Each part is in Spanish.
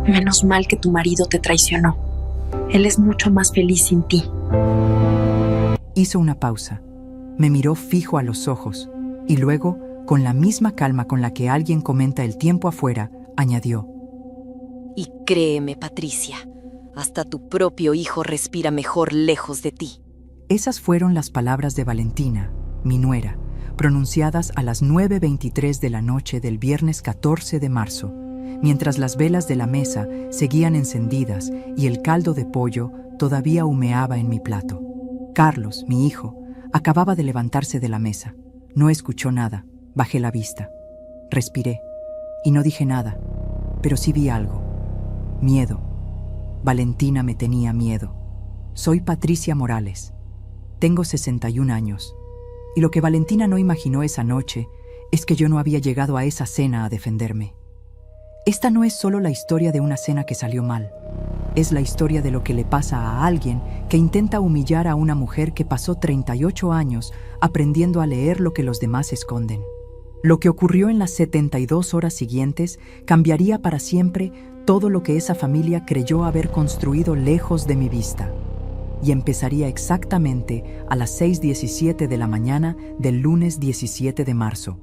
Menos mal que tu marido te traicionó. Él es mucho más feliz sin ti. Hizo una pausa, me miró fijo a los ojos y luego, con la misma calma con la que alguien comenta el tiempo afuera, añadió: Y créeme, Patricia, hasta tu propio hijo respira mejor lejos de ti. Esas fueron las palabras de Valentina, mi nuera, pronunciadas a las 9:23 de la noche del viernes 14 de marzo, mientras las velas de la mesa seguían encendidas y el caldo de pollo todavía humeaba en mi plato. Carlos, mi hijo, acababa de levantarse de la mesa. No escuchó nada, bajé la vista. Respiré y no dije nada, pero sí vi algo. Miedo. Valentina me tenía miedo. Soy Patricia Morales. Tengo 61 años. Y lo que Valentina no imaginó esa noche es que yo no había llegado a esa cena a defenderme. Esta no es solo la historia de una cena que salió mal. Es la historia de lo que le pasa a alguien que intenta humillar a una mujer que pasó 38 años aprendiendo a leer lo que los demás esconden. Lo que ocurrió en las 72 horas siguientes cambiaría para siempre todo lo que esa familia creyó haber construido lejos de mi vista. Y empezaría exactamente a las 6:17 de la mañana del lunes 17 de marzo,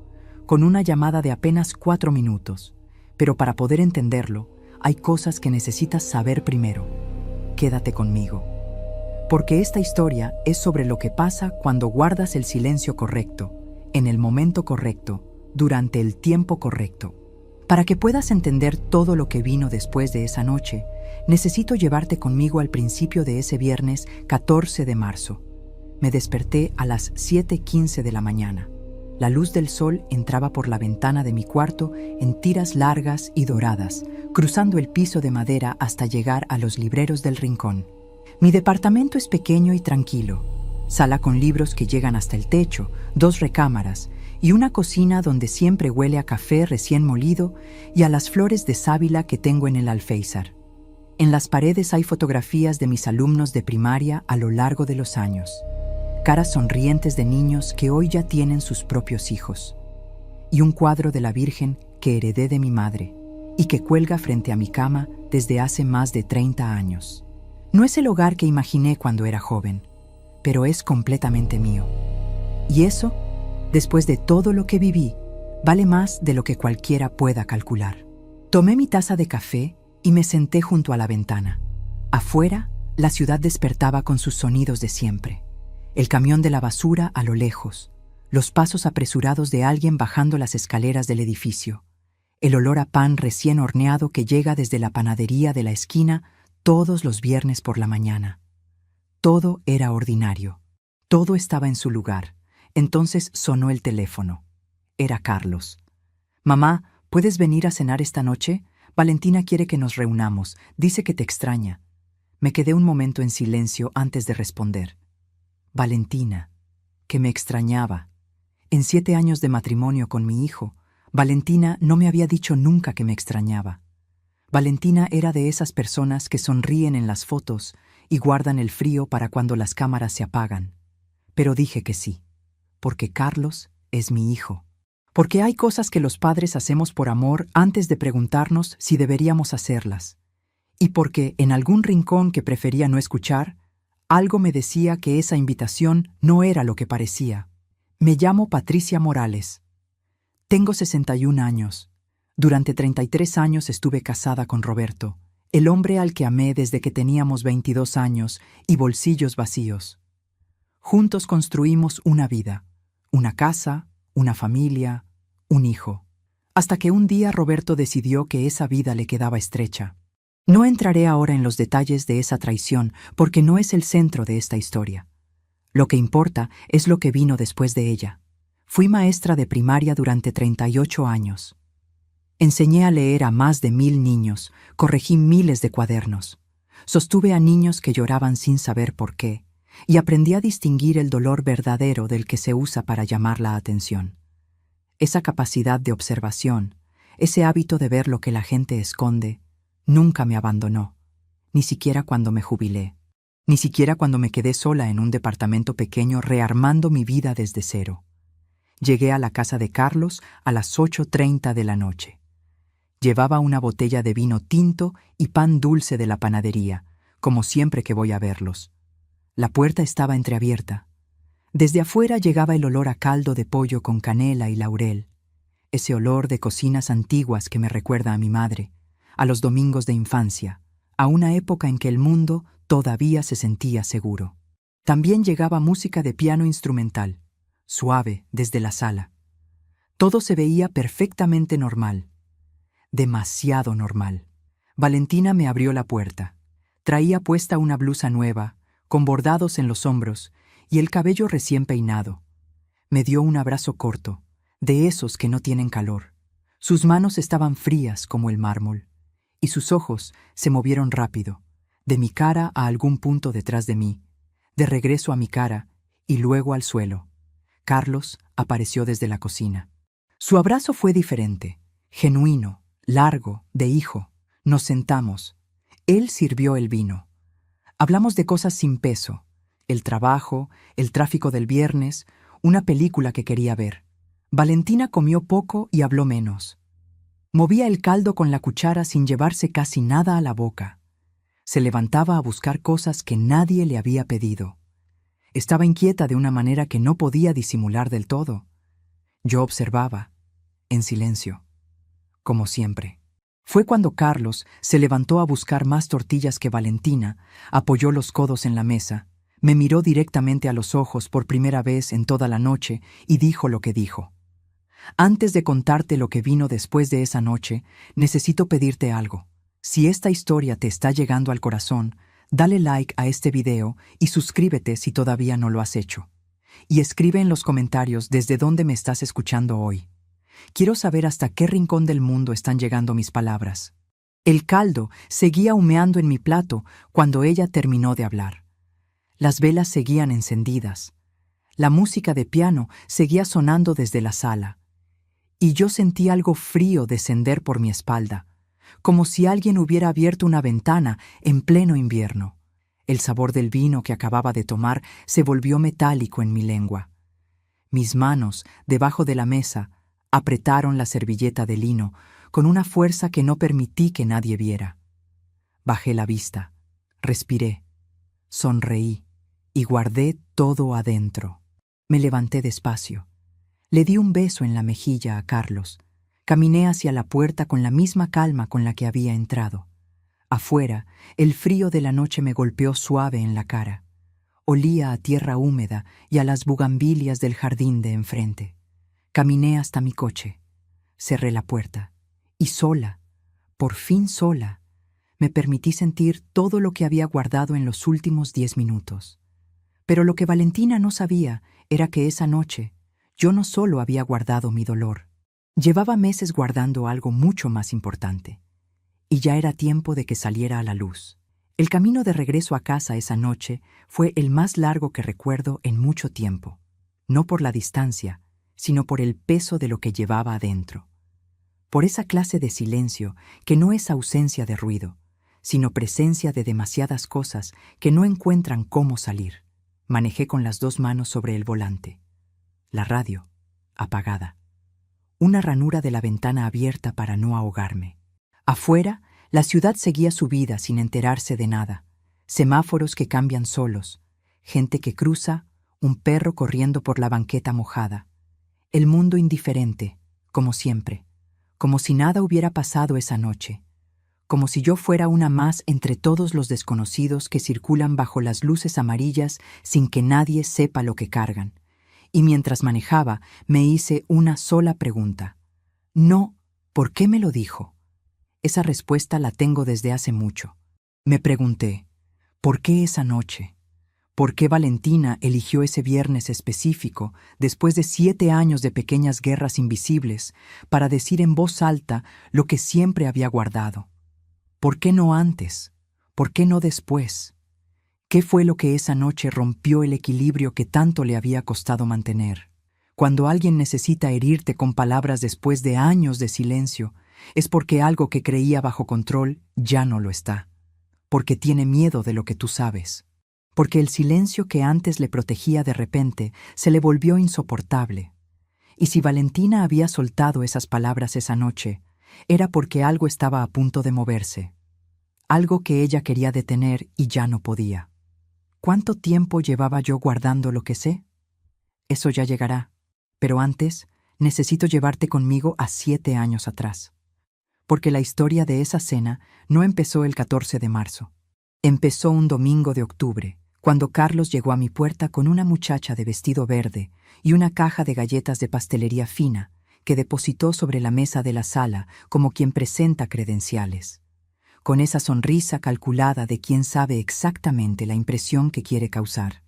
con una llamada de apenas 4 minutos. Pero para poder entenderlo, hay cosas que necesitas saber primero. Quédate conmigo. Porque esta historia es sobre lo que pasa cuando guardas el silencio correcto, en el momento correcto, durante el tiempo correcto. Para que puedas entender todo lo que vino después de esa noche, necesito llevarte conmigo al principio de ese viernes 14 de marzo. Me desperté a las 7:15 de la mañana. La luz del sol entraba por la ventana de mi cuarto en tiras largas y doradas, cruzando el piso de madera hasta llegar a los libreros del rincón. Mi departamento es pequeño y tranquilo. Sala con libros que llegan hasta el techo, 2 recámaras y una cocina donde siempre huele a café recién molido y a las flores de sábila que tengo en el alféizar. En las paredes hay fotografías de mis alumnos de primaria a lo largo de los años. Caras sonrientes de niños que hoy ya tienen sus propios hijos. Y un cuadro de la Virgen que heredé de mi madre y que cuelga frente a mi cama desde hace más de 30 años. No es el hogar que imaginé cuando era joven, pero es completamente mío. Y eso, después de todo lo que viví, vale más de lo que cualquiera pueda calcular. Tomé mi taza de café y me senté junto a la ventana. Afuera, la ciudad despertaba con sus sonidos de siempre. El camión de la basura a lo lejos, los pasos apresurados de alguien bajando las escaleras del edificio, el olor a pan recién horneado que llega desde la panadería de la esquina todos los viernes por la mañana. Todo era ordinario. Todo estaba en su lugar. Entonces sonó el teléfono. Era Carlos. «Mamá, ¿puedes venir a cenar esta noche? Valentina quiere que nos reunamos. Dice que te extraña». Me quedé un momento en silencio antes de responder. Valentina, que me extrañaba. En 7 años de matrimonio con mi hijo, Valentina no me había dicho nunca que me extrañaba. Valentina era de esas personas que sonríen en las fotos y guardan el frío para cuando las cámaras se apagan. Pero dije que sí, porque Carlos es mi hijo. Porque hay cosas que los padres hacemos por amor antes de preguntarnos si deberíamos hacerlas. Y porque en algún rincón que prefería no escuchar, algo me decía que esa invitación no era lo que parecía. Me llamo Patricia Morales. Tengo 61 años. Durante 33 años estuve casada con Roberto, el hombre al que amé desde que teníamos 22 años y bolsillos vacíos. Juntos construimos una vida, una casa, una familia, un hijo. Hasta que un día Roberto decidió que esa vida le quedaba estrecha. No entraré ahora en los detalles de esa traición porque no es el centro de esta historia. Lo que importa es lo que vino después de ella. Fui maestra de primaria durante 38 años. Enseñé a leer a más de 1000 niños, corregí miles de cuadernos. Sostuve a niños que lloraban sin saber por qué y aprendí a distinguir el dolor verdadero del que se usa para llamar la atención. Esa capacidad de observación, ese hábito de ver lo que la gente esconde, nunca me abandonó, ni siquiera cuando me jubilé, ni siquiera cuando me quedé sola en un departamento pequeño rearmando mi vida desde cero. Llegué a la casa de Carlos a las 8:30 de la noche. Llevaba una botella de vino tinto y pan dulce de la panadería, como siempre que voy a verlos. La puerta estaba entreabierta. Desde afuera llegaba el olor a caldo de pollo con canela y laurel, ese olor de cocinas antiguas que me recuerda a mi madre, a los domingos de infancia, a una época en que el mundo todavía se sentía seguro. También llegaba música de piano instrumental, suave desde la sala. Todo se veía perfectamente normal, demasiado normal. Valentina me abrió la puerta. Traía puesta una blusa nueva, con bordados en los hombros y el cabello recién peinado. Me dio un abrazo corto, de esos que no tienen calor. Sus manos estaban frías como el mármol, y sus ojos se movieron rápido, de mi cara a algún punto detrás de mí, de regreso a mi cara y luego al suelo. Carlos apareció desde la cocina. Su abrazo fue diferente, genuino, largo, de hijo. Nos sentamos. Él sirvió el vino. Hablamos de cosas sin peso, el trabajo, el tráfico del viernes, una película que quería ver. Valentina comió poco y habló menos. Movía el caldo con la cuchara sin llevarse casi nada a la boca. Se levantaba a buscar cosas que nadie le había pedido. Estaba inquieta de una manera que no podía disimular del todo. Yo observaba, en silencio, como siempre. Fue cuando Carlos se levantó a buscar más tortillas que Valentina, apoyó los codos en la mesa, me miró directamente a los ojos por primera vez en toda la noche y dijo lo que dijo. Antes de contarte lo que vino después de esa noche, necesito pedirte algo. Si esta historia te está llegando al corazón, dale like a este video y suscríbete si todavía no lo has hecho. Y escribe en los comentarios desde dónde me estás escuchando hoy. Quiero saber hasta qué rincón del mundo están llegando mis palabras. El caldo seguía humeando en mi plato cuando ella terminó de hablar. Las velas seguían encendidas. La música de piano seguía sonando desde la sala. Y yo sentí algo frío descender por mi espalda, como si alguien hubiera abierto una ventana en pleno invierno. El sabor del vino que acababa de tomar se volvió metálico en mi lengua. Mis manos, debajo de la mesa, apretaron la servilleta de lino con una fuerza que no permití que nadie viera. Bajé la vista, respiré, sonreí y guardé todo adentro. Me levanté despacio. Le di un beso en la mejilla a Carlos. Caminé hacia la puerta con la misma calma con la que había entrado. Afuera, el frío de la noche me golpeó suave en la cara. Olía a tierra húmeda y a las bugambilias del jardín de enfrente. Caminé hasta mi coche. Cerré la puerta. Y sola, por fin sola, me permití sentir todo lo que había guardado en los últimos 10 minutos. Pero lo que Valentina no sabía era que esa noche yo no solo había guardado mi dolor. Llevaba meses guardando algo mucho más importante. Y ya era tiempo de que saliera a la luz. El camino de regreso a casa esa noche fue el más largo que recuerdo en mucho tiempo. No por la distancia, sino por el peso de lo que llevaba adentro. Por esa clase de silencio que no es ausencia de ruido, sino presencia de demasiadas cosas que no encuentran cómo salir. Manejé con las 2 manos sobre el volante. La radio, apagada. Una ranura de la ventana abierta para no ahogarme. Afuera, la ciudad seguía su vida sin enterarse de nada. Semáforos que cambian solos, gente que cruza, un perro corriendo por la banqueta mojada. El mundo indiferente, como siempre, como si nada hubiera pasado esa noche, como si yo fuera una más entre todos los desconocidos que circulan bajo las luces amarillas sin que nadie sepa lo que cargan. Y mientras manejaba, me hice una sola pregunta. No, ¿por qué me lo dijo? Esa respuesta la tengo desde hace mucho. Me pregunté, ¿por qué esa noche? ¿Por qué Valentina eligió ese viernes específico, después de 7 años de pequeñas guerras invisibles, para decir en voz alta lo que siempre había guardado? ¿Por qué no antes? ¿Por qué no después? ¿Qué fue lo que esa noche rompió el equilibrio que tanto le había costado mantener? Cuando alguien necesita herirte con palabras después de años de silencio, es porque algo que creía bajo control ya no lo está. Porque tiene miedo de lo que tú sabes. Porque el silencio que antes le protegía de repente se le volvió insoportable. Y si Valentina había soltado esas palabras esa noche, era porque algo estaba a punto de moverse, algo que ella quería detener y ya no podía. ¿Cuánto tiempo llevaba yo guardando lo que sé? Eso ya llegará, pero antes necesito llevarte conmigo a 7 años atrás. Porque la historia de esa cena no empezó el 14 de marzo. Empezó un domingo de octubre, cuando Carlos llegó a mi puerta con una muchacha de vestido verde y una caja de galletas de pastelería fina que depositó sobre la mesa de la sala como quien presenta credenciales, con esa sonrisa calculada de quien sabe exactamente la impresión que quiere causar.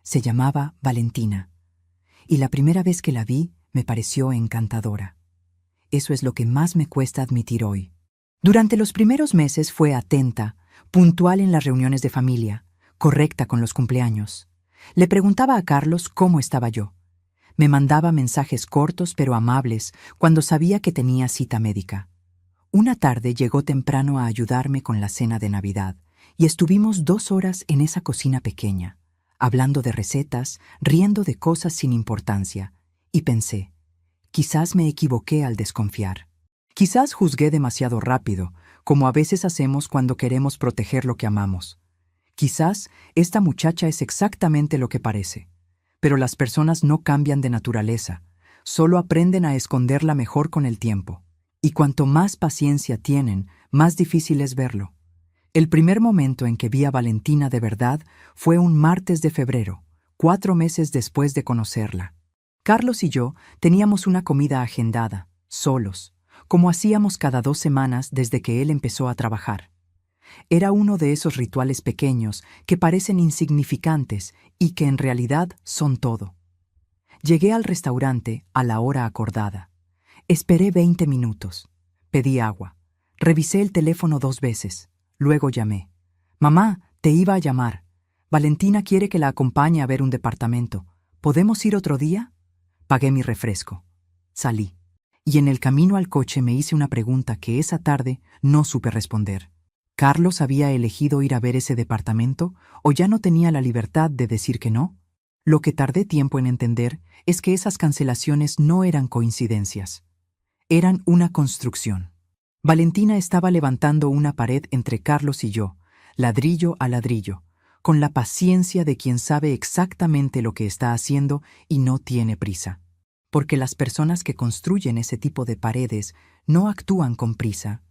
Se llamaba Valentina, y la primera vez que la vi me pareció encantadora. Eso es lo que más me cuesta admitir hoy. Durante los primeros meses fue atenta, puntual en las reuniones de familia, correcta con los cumpleaños. Le preguntaba a Carlos cómo estaba yo. Me mandaba mensajes cortos pero amables cuando sabía que tenía cita médica. Una tarde llegó temprano a ayudarme con la cena de Navidad y estuvimos 2 horas en esa cocina pequeña, hablando de recetas, riendo de cosas sin importancia, y pensé, quizás me equivoqué al desconfiar. Quizás juzgué demasiado rápido, como a veces hacemos cuando queremos proteger lo que amamos. Quizás esta muchacha es exactamente lo que parece. Pero las personas no cambian de naturaleza, solo aprenden a esconderla mejor con el tiempo. Y cuanto más paciencia tienen, más difícil es verlo. El primer momento en que vi a Valentina de verdad fue un martes de febrero, 4 meses después de conocerla. Carlos y yo teníamos una comida agendada, solos, como hacíamos cada 2 semanas desde que él empezó a trabajar. Era uno de esos rituales pequeños que parecen insignificantes y que en realidad son todo. Llegué al restaurante a la hora acordada. Esperé 20 minutos. Pedí agua. Revisé el teléfono 2 veces. Luego llamé. «Mamá, te iba a llamar. Valentina quiere que la acompañe a ver un departamento. ¿Podemos ir otro día?» Pagué mi refresco. Salí. Y en el camino al coche me hice una pregunta que esa tarde no supe responder. ¿Carlos había elegido ir a ver ese departamento o ya no tenía la libertad de decir que no? Lo que tardé tiempo en entender es que esas cancelaciones no eran coincidencias. Eran una construcción. Valentina estaba levantando una pared entre Carlos y yo, ladrillo a ladrillo, con la paciencia de quien sabe exactamente lo que está haciendo y no tiene prisa. Porque las personas que construyen ese tipo de paredes no actúan con prisa,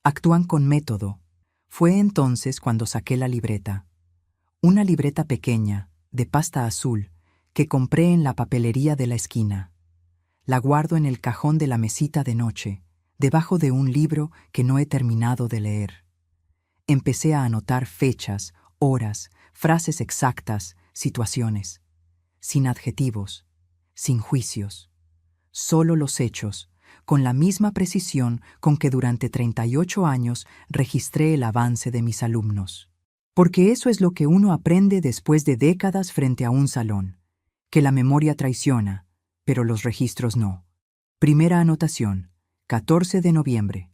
actúan con método. Fue entonces cuando saqué la libreta. Una libreta pequeña, de pasta azul, que compré en la papelería de la esquina. La guardo en el cajón de la mesita de noche, debajo de un libro que no he terminado de leer. Empecé a anotar fechas, horas, frases exactas, situaciones, sin adjetivos, sin juicios, solo los hechos, con la misma precisión con que durante 38 años registré el avance de mis alumnos. Porque eso es lo que uno aprende después de décadas frente a un salón, que la memoria traiciona, pero los registros no. Primera anotación, 14 de noviembre.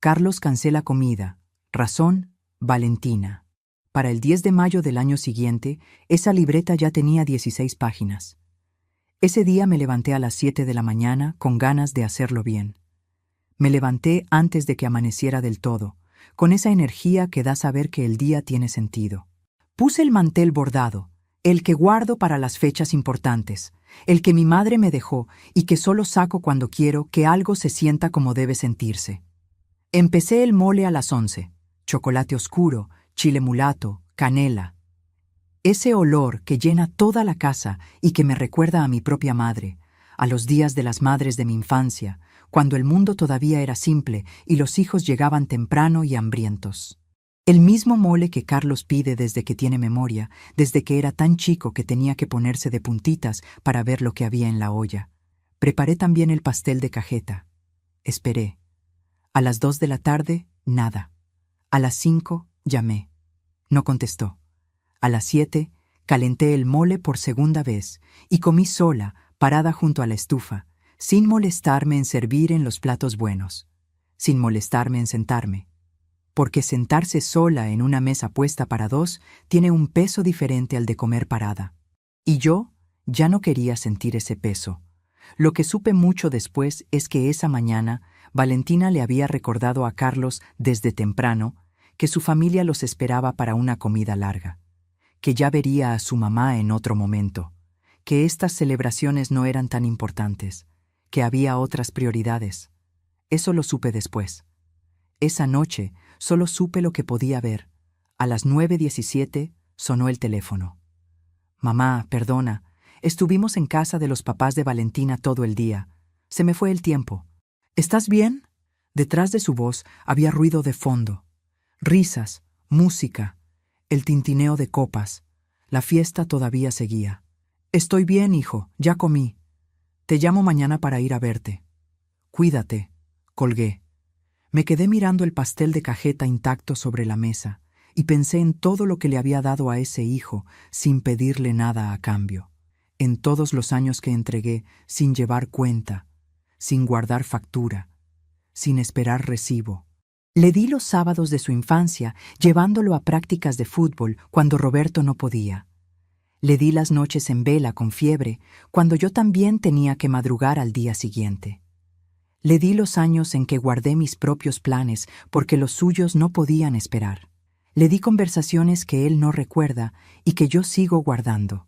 Carlos cancela comida. Razón, Valentina. Para el 10 de mayo del año siguiente, esa libreta ya tenía 16 páginas. Ese día me levanté a las 7 de la mañana con ganas de hacerlo bien. Me levanté antes de que amaneciera del todo, con esa energía que da saber que el día tiene sentido. Puse el mantel bordado, el que guardo para las fechas importantes, el que mi madre me dejó y que solo saco cuando quiero que algo se sienta como debe sentirse. Empecé el mole a las 11, chocolate oscuro, chile mulato, canela. Ese olor que llena toda la casa y que me recuerda a mi propia madre, a los días de las madres de mi infancia, cuando el mundo todavía era simple y los hijos llegaban temprano y hambrientos. El mismo mole que Carlos pide desde que tiene memoria, desde que era tan chico que tenía que ponerse de puntitas para ver lo que había en la olla. Preparé también el pastel de cajeta. Esperé. A las 2 de la tarde, nada. A las 5, llamé. No contestó. A las 7, calenté el mole por segunda vez y comí sola, parada junto a la estufa, sin molestarme en servir en los platos buenos, sin molestarme en sentarme. Porque sentarse sola en una mesa puesta para 2 tiene un peso diferente al de comer parada. Y yo ya no quería sentir ese peso. Lo que supe mucho después es que esa mañana Valentina le había recordado a Carlos desde temprano que su familia los esperaba para una comida larga, que ya vería a su mamá en otro momento, que estas celebraciones no eran tan importantes, que había otras prioridades. Eso lo supe después. Esa noche solo supe lo que podía ver. A las 9:17 sonó el teléfono. «Mamá, perdona, estuvimos en casa de los papás de Valentina todo el día. Se me fue el tiempo. ¿Estás bien?» Detrás de su voz había ruido de fondo. Risas, música, el tintineo de copas. La fiesta todavía seguía. «Estoy bien, hijo, ya comí. Te llamo mañana para ir a verte». «Cuídate», colgué. Me quedé mirando el pastel de cajeta intacto sobre la mesa y pensé en todo lo que le había dado a ese hijo sin pedirle nada a cambio, en todos los años que entregué sin llevar cuenta, sin guardar factura, sin esperar recibo. Le di los sábados de su infancia llevándolo a prácticas de fútbol cuando Roberto no podía. Le di las noches en vela con fiebre cuando yo también tenía que madrugar al día siguiente. Le di los años en que guardé mis propios planes porque los suyos no podían esperar. Le di conversaciones que él no recuerda y que yo sigo guardando.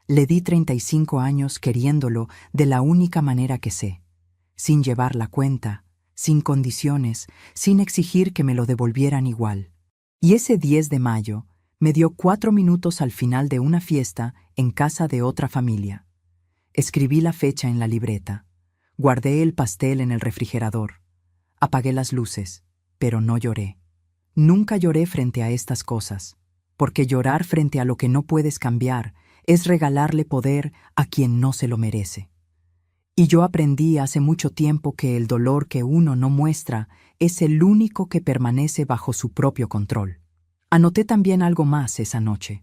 Le di 35 años queriéndolo de la única manera que sé, sin llevar la cuenta, sin condiciones, sin exigir que me lo devolvieran igual. Y ese 10 de mayo me dio 4 minutos al final de una fiesta en casa de otra familia. Escribí la fecha en la libreta. Guardé el pastel en el refrigerador. Apagué las luces, pero no lloré. Nunca lloré frente a estas cosas, porque llorar frente a lo que no puedes cambiar es regalarle poder a quien no se lo merece. Y yo aprendí hace mucho tiempo que el dolor que uno no muestra es el único que permanece bajo su propio control. Anoté también algo más esa noche.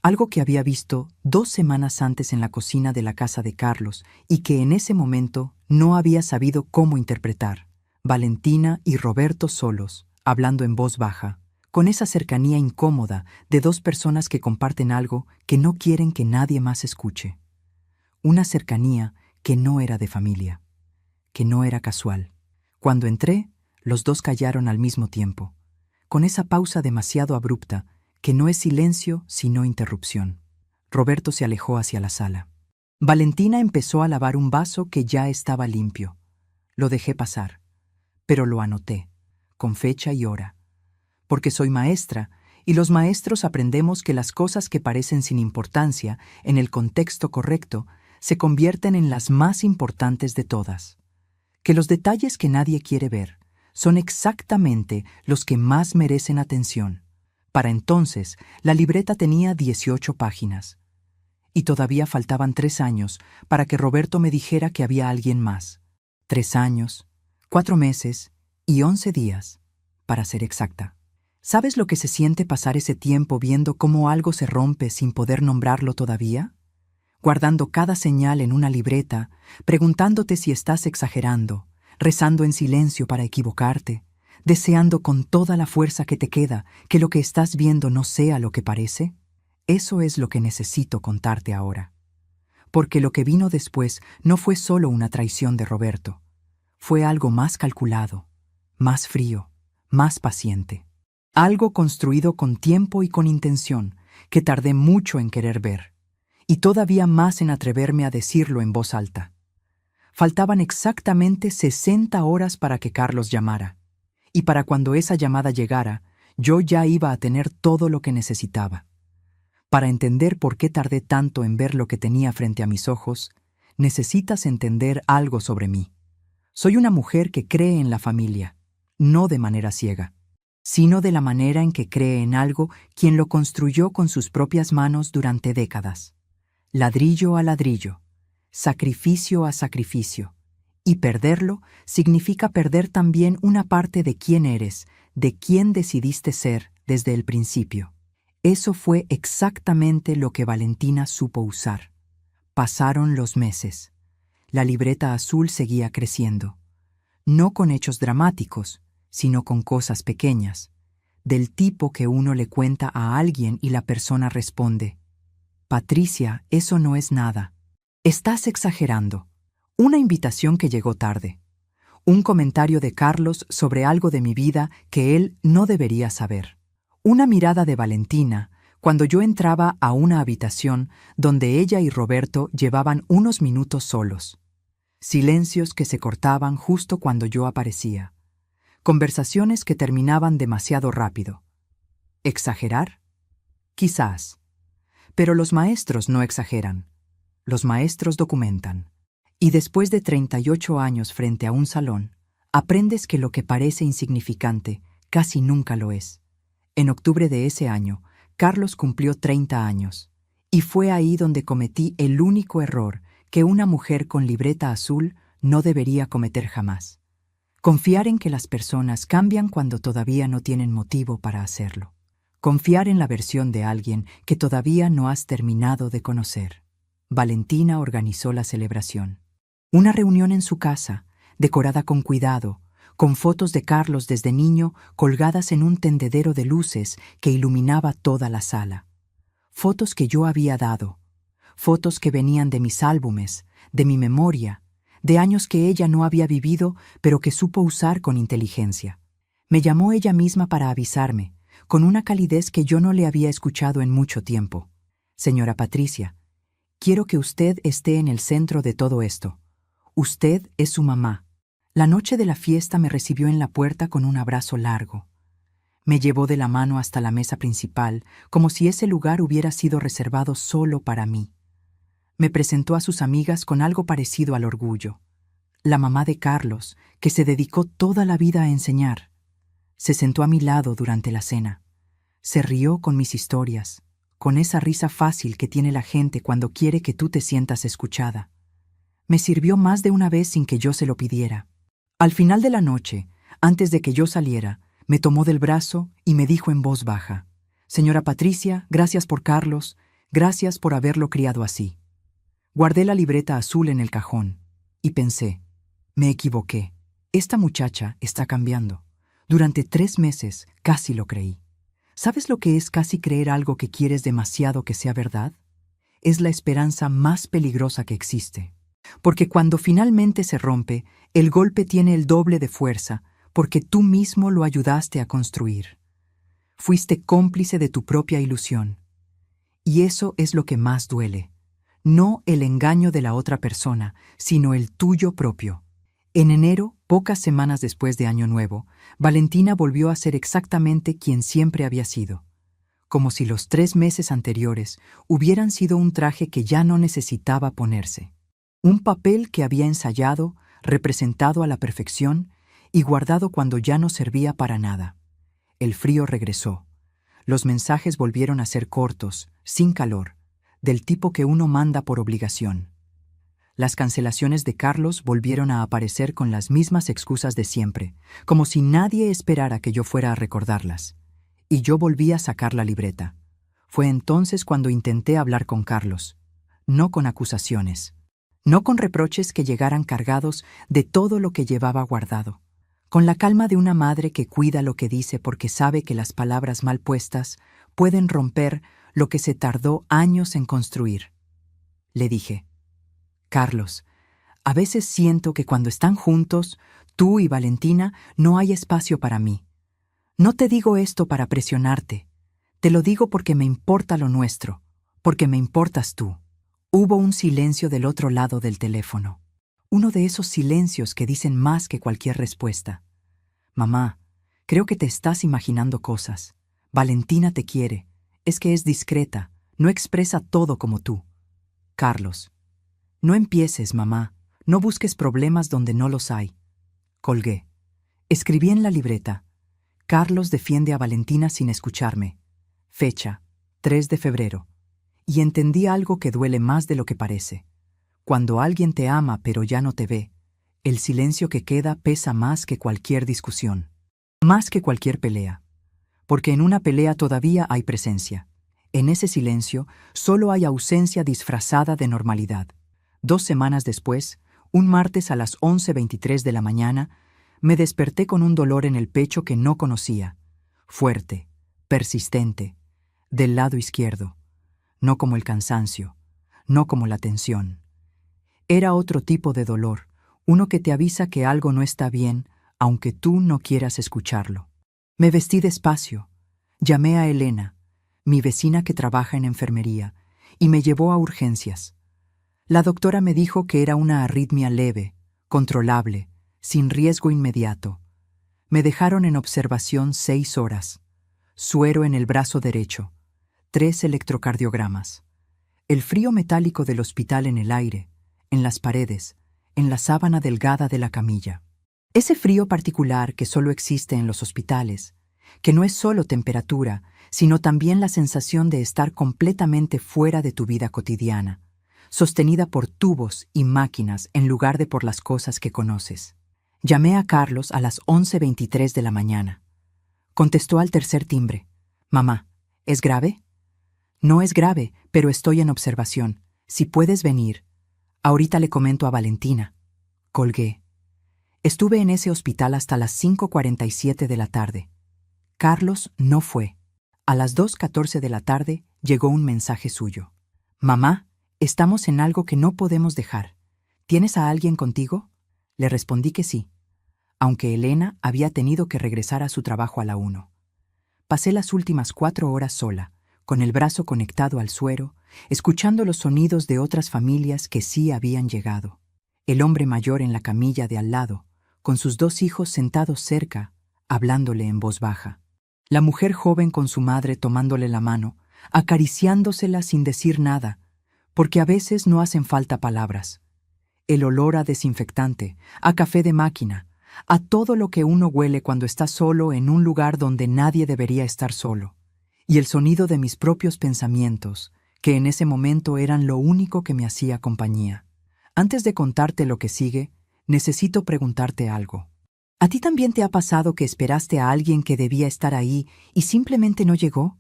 Algo que había visto 2 semanas antes en la cocina de la casa de Carlos y que en ese momento no había sabido cómo interpretar. Valentina y Roberto solos, hablando en voz baja, con esa cercanía incómoda de 2 personas que comparten algo que no quieren que nadie más escuche. Una cercanía que no era de familia, que no era casual. Cuando entré, los 2 callaron al mismo tiempo, con esa pausa demasiado abrupta que no es silencio sino interrupción. Roberto se alejó hacia la sala. Valentina empezó a lavar un vaso que ya estaba limpio. Lo dejé pasar, pero lo anoté, con fecha y hora. Porque soy maestra, y los maestros aprendemos que las cosas que parecen sin importancia, en el contexto correcto, se convierten en las más importantes de todas. Que los detalles que nadie quiere ver son exactamente los que más merecen atención. Para entonces, la libreta tenía 18 páginas. Y todavía faltaban 3 años para que Roberto me dijera que había alguien más. 3 años, 4 meses y 11 días, para ser exacta. ¿Sabes lo que se siente pasar ese tiempo viendo cómo algo se rompe sin poder nombrarlo todavía? Guardando cada señal en una libreta, preguntándote si estás exagerando, rezando en silencio para equivocarte, deseando con toda la fuerza que te queda que lo que estás viendo no sea lo que parece. Eso es lo que necesito contarte ahora. Porque lo que vino después no fue solo una traición de Roberto. Fue algo más calculado, más frío, más paciente. Algo construido con tiempo y con intención, que tardé mucho en querer ver. Y todavía más en atreverme a decirlo en voz alta. Faltaban exactamente 60 horas para que Carlos llamara. Y para cuando esa llamada llegara, yo ya iba a tener todo lo que necesitaba. Para entender por qué tardé tanto en ver lo que tenía frente a mis ojos, necesitas entender algo sobre mí. Soy una mujer que cree en la familia, no de manera ciega, sino de la manera en que cree en algo quien lo construyó con sus propias manos durante décadas. Ladrillo a ladrillo, sacrificio a sacrificio. Y perderlo significa perder también una parte de quién eres, de quién decidiste ser desde el principio. Eso fue exactamente lo que Valentina supo usar. Pasaron los meses. La libreta azul seguía creciendo. No con hechos dramáticos, sino con cosas pequeñas, del tipo que uno le cuenta a alguien y la persona responde: «Patricia, eso no es nada. Estás exagerando». Una invitación que llegó tarde. Un comentario de Carlos sobre algo de mi vida que él no debería saber. Una mirada de Valentina cuando yo entraba a una habitación donde ella y Roberto llevaban unos minutos solos. Silencios que se cortaban justo cuando yo aparecía. Conversaciones que terminaban demasiado rápido. ¿Exagerar? Quizás. Pero los maestros no exageran. Los maestros documentan. Y después de 38 años frente a un salón, aprendes que lo que parece insignificante casi nunca lo es. En octubre de ese año, Carlos cumplió 30 años, y fue ahí donde cometí el único error que una mujer con libreta azul no debería cometer jamás. Confiar en que las personas cambian cuando todavía no tienen motivo para hacerlo. Confiar en la versión de alguien que todavía no has terminado de conocer. Valentina organizó la celebración. Una reunión en su casa, decorada con cuidado, con fotos de Carlos desde niño colgadas en un tendedero de luces que iluminaba toda la sala. Fotos que yo había dado, fotos que venían de mis álbumes, de mi memoria, de años que ella no había vivido, pero que supo usar con inteligencia. Me llamó ella misma para avisarme, con una calidez que yo no le había escuchado en mucho tiempo. Señora Patricia, quiero que usted esté en el centro de todo esto. Usted es su mamá. La noche de la fiesta me recibió en la puerta con un abrazo largo. Me llevó de la mano hasta la mesa principal, como si ese lugar hubiera sido reservado solo para mí. Me presentó a sus amigas con algo parecido al orgullo. La mamá de Carlos, que se dedicó toda la vida a enseñar. Se sentó a mi lado durante la cena. Se rió con mis historias, con esa risa fácil que tiene la gente cuando quiere que tú te sientas escuchada. Me sirvió más de una vez sin que yo se lo pidiera. Al final de la noche, antes de que yo saliera, me tomó del brazo y me dijo en voz baja: «Señora Patricia, gracias por Carlos, gracias por haberlo criado así». Guardé la libreta azul en el cajón y pensé, me equivoqué. Esta muchacha está cambiando. Durante 3 meses casi lo creí. ¿Sabes lo que es casi creer algo que quieres demasiado que sea verdad? Es la esperanza más peligrosa que existe. Porque cuando finalmente se rompe, el golpe tiene el doble de fuerza, porque tú mismo lo ayudaste a construir. Fuiste cómplice de tu propia ilusión. Y eso es lo que más duele. No el engaño de la otra persona, sino el tuyo propio. En enero, pocas semanas después de Año Nuevo, Valentina volvió a ser exactamente quien siempre había sido. Como si los 3 meses anteriores hubieran sido un traje que ya no necesitaba ponerse. Un papel que había ensayado, representado a la perfección y guardado cuando ya no servía para nada. El frío regresó. Los mensajes volvieron a ser cortos, sin calor, del tipo que uno manda por obligación. Las cancelaciones de Carlos volvieron a aparecer con las mismas excusas de siempre, como si nadie esperara que yo fuera a recordarlas. Y yo volví a sacar la libreta. Fue entonces cuando intenté hablar con Carlos, no con acusaciones. No con reproches que llegaran cargados de todo lo que llevaba guardado, con la calma de una madre que cuida lo que dice porque sabe que las palabras mal puestas pueden romper lo que se tardó años en construir. Le dije: «Carlos, a veces siento que cuando están juntos, tú y Valentina, no hay espacio para mí. No te digo esto para presionarte, te lo digo porque me importa lo nuestro, porque me importas tú». Hubo un silencio del otro lado del teléfono. Uno de esos silencios que dicen más que cualquier respuesta. «Mamá, creo que te estás imaginando cosas. Valentina te quiere. Es que es discreta, no expresa todo como tú». «Carlos, no empieces, mamá. No busques problemas donde no los hay». Colgué. Escribí en la libreta: «Carlos defiende a Valentina sin escucharme. Fecha: 3 de febrero. Y entendí algo que duele más de lo que parece. Cuando alguien te ama pero ya no te ve, el silencio que queda pesa más que cualquier discusión, más que cualquier pelea. Porque en una pelea todavía hay presencia. En ese silencio solo hay ausencia disfrazada de normalidad». 2 semanas después, un martes a las 11:23 de la mañana, me desperté con un dolor en el pecho que no conocía, fuerte, persistente, del lado izquierdo. No como el cansancio, no como la tensión. Era otro tipo de dolor, Uno que te avisa que algo no está bien, aunque tú no quieras escucharlo. Me vestí despacio. Llamé a Elena, mi vecina que trabaja en enfermería, y me llevó a urgencias. La doctora me dijo que era una arritmia leve, controlable, sin riesgo inmediato. Me dejaron en observación 6 horas. Suero en el brazo derecho. 3 electrocardiogramas. El frío metálico del hospital en el aire, en las paredes, en la sábana delgada de la camilla. Ese frío particular que solo existe en los hospitales, que no es solo temperatura, sino también la sensación de estar completamente fuera de tu vida cotidiana, sostenida por tubos y máquinas en lugar de por las cosas que conoces. Llamé a Carlos a las 11:23 de la mañana. Contestó al tercer timbre. «Mamá, ¿es grave?» «No es grave, pero estoy en observación. Si puedes venir. Ahorita le comento a Valentina». Colgué. Estuve en ese hospital hasta las 5:47 de la tarde. Carlos no fue. A las 2:14 de la tarde llegó un mensaje suyo. «Mamá, estamos en algo que no podemos dejar. ¿Tienes a alguien contigo?» Le respondí que sí, aunque Elena había tenido que regresar a su trabajo a la 1. Pasé las últimas 4 horas sola, con el brazo conectado al suero, escuchando los sonidos de otras familias que sí habían llegado. El hombre mayor en la camilla de al lado, con sus 2 hijos sentados cerca, hablándole en voz baja. La mujer joven con su madre tomándole la mano, acariciándosela sin decir nada, porque a veces no hacen falta palabras. El olor a desinfectante, a café de máquina, a todo lo que uno huele cuando está solo en un lugar donde nadie debería estar solo. Y el sonido de mis propios pensamientos, que en ese momento eran lo único que me hacía compañía. Antes de contarte lo que sigue, necesito preguntarte algo. ¿A ti también te ha pasado que esperaste a alguien que debía estar ahí y simplemente no llegó?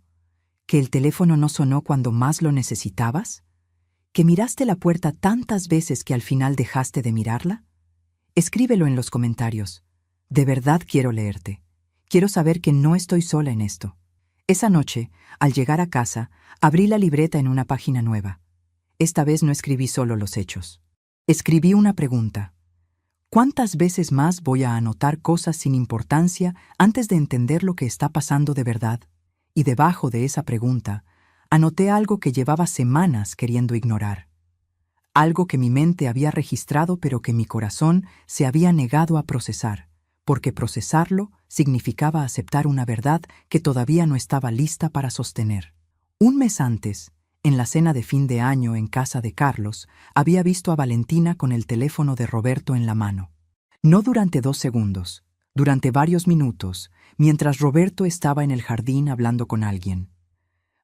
¿Que el teléfono no sonó cuando más lo necesitabas? ¿Que miraste la puerta tantas veces que al final dejaste de mirarla? Escríbelo en los comentarios. De verdad quiero leerte. Quiero saber que no estoy sola en esto. Esa noche, al llegar a casa, abrí la libreta en una página nueva. Esta vez no escribí solo los hechos. Escribí una pregunta. ¿Cuántas veces más voy a anotar cosas sin importancia antes de entender lo que está pasando de verdad? Y debajo de esa pregunta, anoté algo que llevaba semanas queriendo ignorar. Algo que mi mente había registrado pero que mi corazón se había negado a procesar, porque procesarlo significaba aceptar una verdad que todavía no estaba lista para sostener. Un mes antes, en la cena de fin de año en casa de Carlos, había visto a Valentina con el teléfono de Roberto en la mano. No durante 2 segundos, durante varios minutos, mientras Roberto estaba en el jardín hablando con alguien.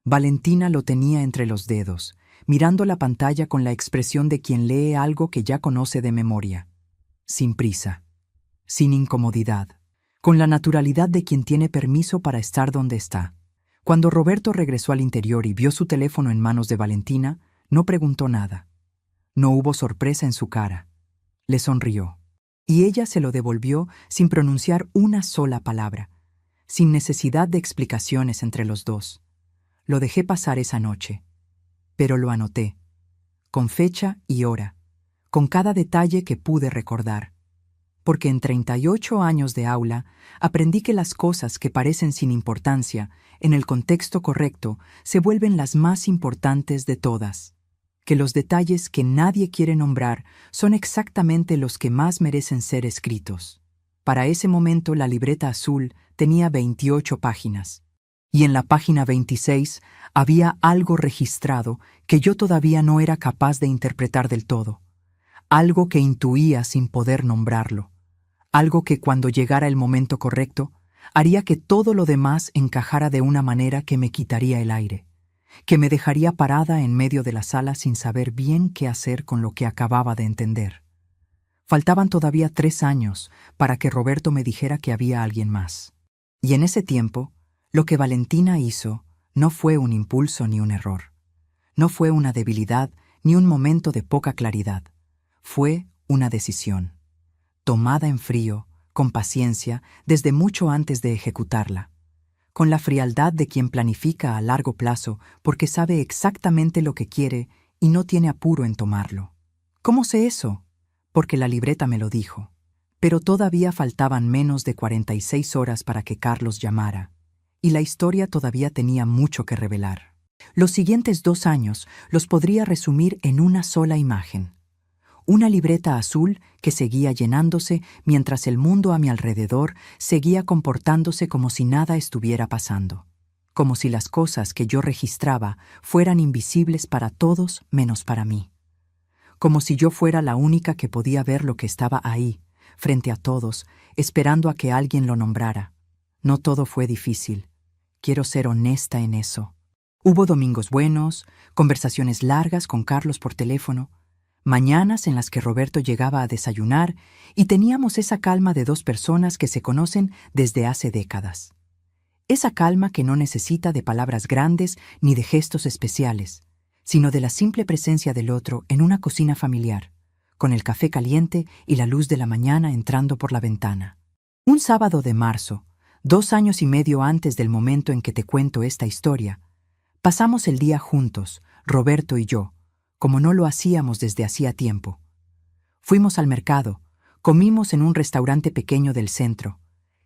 Valentina lo tenía entre los dedos, mirando la pantalla con la expresión de quien lee algo que ya conoce de memoria. Sin prisa, sin incomodidad, con la naturalidad de quien tiene permiso para estar donde está. Cuando Roberto regresó al interior y vio su teléfono en manos de Valentina, no preguntó nada. No hubo sorpresa en su cara. Le sonrió. Y ella se lo devolvió sin pronunciar una sola palabra, sin necesidad de explicaciones entre los dos. Lo dejé pasar esa noche, pero lo anoté, con fecha y hora, con cada detalle que pude recordar. Porque en 38 años de aula aprendí que las cosas que parecen sin importancia, en el contexto correcto, se vuelven las más importantes de todas. Que los detalles que nadie quiere nombrar son exactamente los que más merecen ser escritos. Para ese momento la libreta azul tenía 28 páginas. Y en la página 26 había algo registrado que yo todavía no era capaz de interpretar del todo. Algo que intuía sin poder nombrarlo. Algo que cuando llegara el momento correcto, haría que todo lo demás encajara de una manera que me quitaría el aire, que me dejaría parada en medio de la sala sin saber bien qué hacer con lo que acababa de entender. Faltaban todavía 3 años para que Roberto me dijera que había alguien más. Y en ese tiempo, lo que Valentina hizo no fue un impulso ni un error. No fue una debilidad ni un momento de poca claridad. Fue una decisión, tomada en frío, con paciencia, desde mucho antes de ejecutarla, con la frialdad de quien planifica a largo plazo porque sabe exactamente lo que quiere y no tiene apuro en tomarlo. ¿Cómo sé eso? porque la libreta me lo dijo. Pero todavía faltaban menos de 46 horas para que Carlos llamara, y la historia todavía tenía mucho que revelar. Los siguientes 2 años los podría resumir en una sola imagen. Una libreta azul que seguía llenándose mientras el mundo a mi alrededor seguía comportándose como si nada estuviera pasando, como si las cosas que yo registraba fueran invisibles para todos menos para mí, como si yo fuera la única que podía ver lo que estaba ahí, frente a todos, esperando a que alguien lo nombrara. No todo fue difícil. Quiero ser honesta en eso. Hubo domingos buenos, conversaciones largas con Carlos por teléfono, mañanas en las que Roberto llegaba a desayunar y teníamos esa calma de 2 personas que se conocen desde hace décadas. Esa calma que no necesita de palabras grandes ni de gestos especiales, sino de la simple presencia del otro en una cocina familiar, con el café caliente y la luz de la mañana entrando por la ventana. Un sábado de marzo, 2 años y medio antes del momento en que te cuento esta historia, pasamos el día juntos, Roberto y yo, como no lo hacíamos desde hacía tiempo. Fuimos al mercado, comimos en un restaurante pequeño del centro,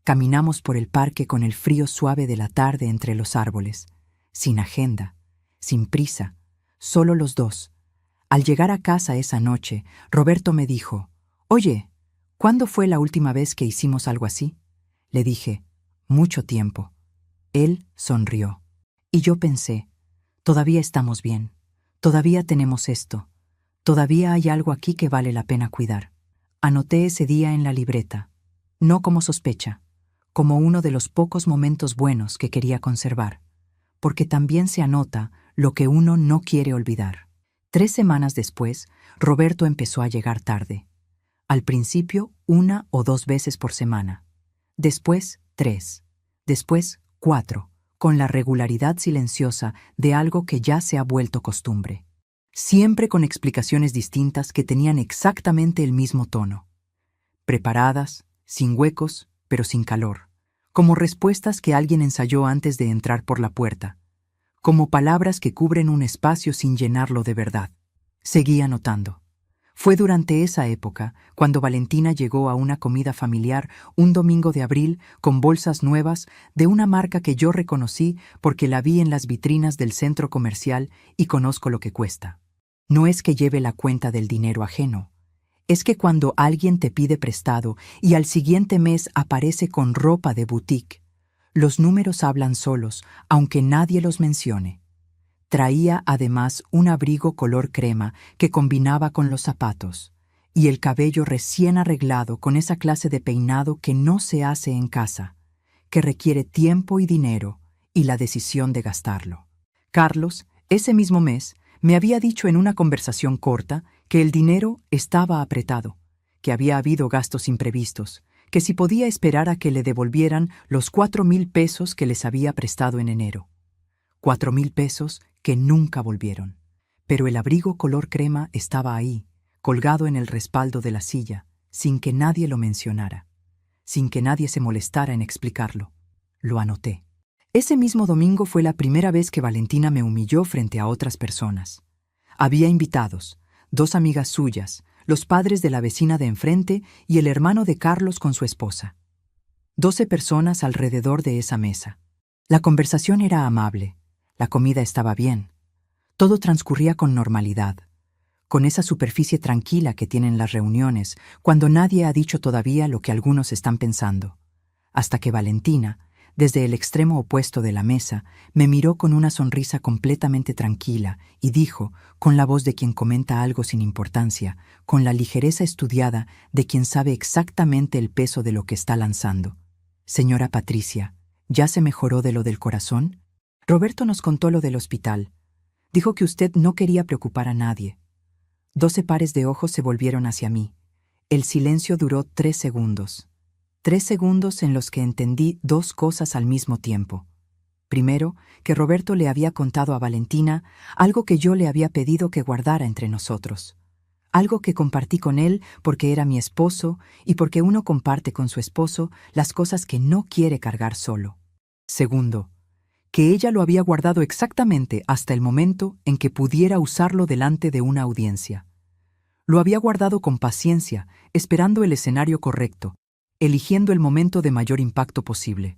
caminamos por el parque con el frío suave de la tarde entre los árboles, sin agenda, sin prisa, solo los dos. Al llegar a casa esa noche, Roberto me dijo, «Oye, ¿cuándo fue la última vez que hicimos algo así?» Le dije, «Mucho tiempo». Él sonrió. Y yo pensé, todavía estamos bien, todavía tenemos esto, todavía hay algo aquí que vale la pena cuidar. Anoté ese día en la libreta, no como sospecha, como uno de los pocos momentos buenos que quería conservar, porque también se anota lo que uno no quiere olvidar. 3 semanas después, Roberto empezó a llegar tarde. Al principio, 1 o 2 veces por semana. Después, 3. Después, 4. Con la regularidad silenciosa de algo que ya se ha vuelto costumbre. Siempre con explicaciones distintas que tenían exactamente el mismo tono. Preparadas, sin huecos, pero sin calor. Como respuestas que alguien ensayó antes de entrar por la puerta. Como palabras que cubren un espacio sin llenarlo de verdad. Seguí anotando. Fue durante esa época cuando Valentina llegó a una comida familiar un domingo de abril con bolsas nuevas de una marca que yo reconocí porque la vi en las vitrinas del centro comercial y conozco lo que cuesta. No es que lleve la cuenta del dinero ajeno. Es que cuando alguien te pide prestado y al siguiente mes aparece con ropa de boutique, los números hablan solos, aunque nadie los mencione. Traía además un abrigo color crema que combinaba con los zapatos, y el cabello recién arreglado con esa clase de peinado que no se hace en casa, que requiere tiempo y dinero y la decisión de gastarlo. Carlos, ese mismo mes, me había dicho en una conversación corta que el dinero estaba apretado, que había habido gastos imprevistos, que si podía esperar a que le devolvieran los 4,000 pesos que les había prestado en enero. 4,000 pesos que nunca volvieron. Pero el abrigo color crema estaba ahí, colgado en el respaldo de la silla, sin que nadie lo mencionara, sin que nadie se molestara en explicarlo. Lo anoté. Ese mismo domingo fue la primera vez que Valentina me humilló frente a otras personas. Había invitados, 2 amigas suyas, los padres de la vecina de enfrente y el hermano de Carlos con su esposa. 12 personas alrededor de esa mesa. La conversación era amable. La comida estaba bien. Todo transcurría con normalidad, con esa superficie tranquila que tienen las reuniones cuando nadie ha dicho todavía lo que algunos están pensando. Hasta que Valentina, desde el extremo opuesto de la mesa, me miró con una sonrisa completamente tranquila y dijo, con la voz de quien comenta algo sin importancia, con la ligereza estudiada de quien sabe exactamente el peso de lo que está lanzando: «Señora Patricia, ¿ya se mejoró de lo del corazón?» Roberto nos contó lo del hospital. Dijo que usted no quería preocupar a nadie. 12 pares de ojos se volvieron hacia mí. El silencio duró 3 segundos. 3 segundos en los que entendí 2 cosas al mismo tiempo. Primero, que Roberto le había contado a Valentina algo que yo le había pedido que guardara entre nosotros. Algo que compartí con él porque era mi esposo y porque uno comparte con su esposo las cosas que no quiere cargar solo. Segundo, que ella lo había guardado exactamente hasta el momento en que pudiera usarlo delante de una audiencia. Lo había guardado con paciencia, esperando el escenario correcto, eligiendo el momento de mayor impacto posible.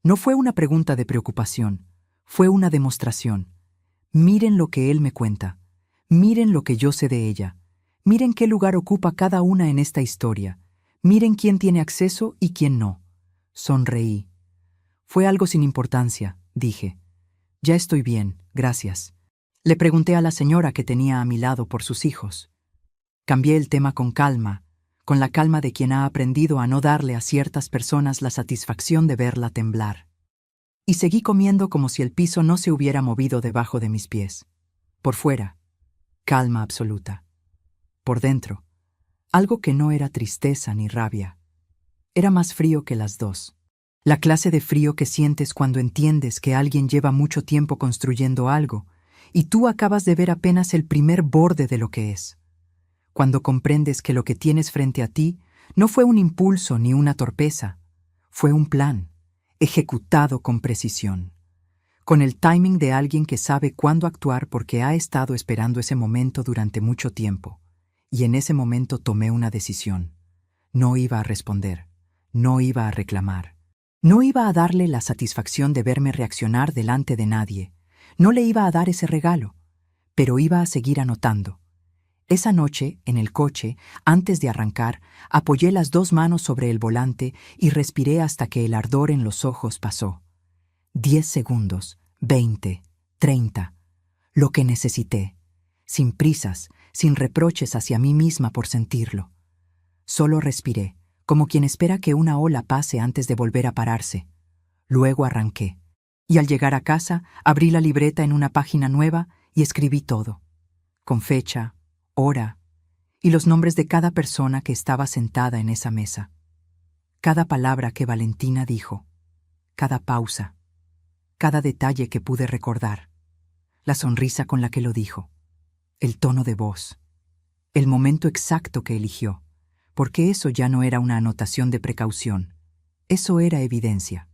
No fue una pregunta de preocupación, fue una demostración. Miren lo que él me cuenta, miren lo que yo sé de ella, miren qué lugar ocupa cada una en esta historia, miren quién tiene acceso y quién no. Sonreí. Fue algo sin importancia, dije. Ya estoy bien, gracias. Le pregunté a la señora que tenía a mi lado por sus hijos. Cambié el tema con calma, con la calma de quien ha aprendido a no darle a ciertas personas la satisfacción de verla temblar. Y seguí comiendo como si el piso no se hubiera movido debajo de mis pies. Por fuera, calma absoluta. Por dentro, algo que no era tristeza ni rabia. Era más frío que las dos. La clase de frío que sientes cuando entiendes que alguien lleva mucho tiempo construyendo algo y tú acabas de ver apenas el primer borde de lo que es. Cuando comprendes que lo que tienes frente a ti no fue un impulso ni una torpeza, fue un plan, ejecutado con precisión, con el timing de alguien que sabe cuándo actuar porque ha estado esperando ese momento durante mucho tiempo. Y en ese momento tomé una decisión. No iba a responder, no iba a reclamar, no iba a darle la satisfacción de verme reaccionar delante de nadie, no le iba a dar ese regalo, pero iba a seguir anotando. Esa noche, en el coche, antes de arrancar, apoyé las dos manos sobre el volante y respiré hasta que el ardor en los ojos pasó. 10 segundos, 20, 30, lo que necesité, sin prisas, sin reproches hacia mí misma por sentirlo. Solo respiré, como quien espera que una ola pase antes de volver a pararse. Luego arranqué, y al llegar a casa, abrí la libreta en una página nueva y escribí todo, con fecha, hora y los nombres de cada persona que estaba sentada en esa mesa. Cada palabra que Valentina dijo, cada pausa, cada detalle que pude recordar, la sonrisa con la que lo dijo, el tono de voz, el momento exacto que eligió, porque eso ya no era una anotación de precaución, eso era evidencia.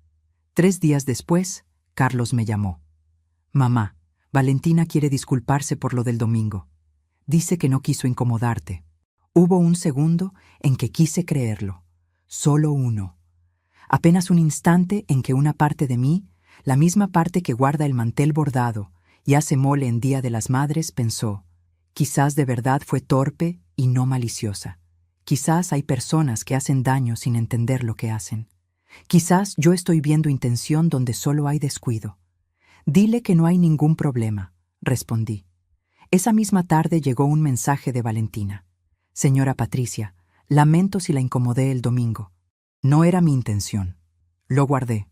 3 días después, Carlos me llamó. Mamá, Valentina quiere disculparse por lo del domingo. Dice que no quiso incomodarte. Hubo un segundo en que quise creerlo. Solo uno. Apenas un instante en que una parte de mí, la misma parte que guarda el mantel bordado y hace mole en Día de las Madres, pensó, quizás de verdad fue torpe y no maliciosa. Quizás hay personas que hacen daño sin entender lo que hacen. Quizás yo estoy viendo intención donde solo hay descuido. Dile que no hay ningún problema, respondí. Esa misma tarde llegó un mensaje de Valentina. Señora Patricia, lamento si la incomodé el domingo. No era mi intención. Lo guardé.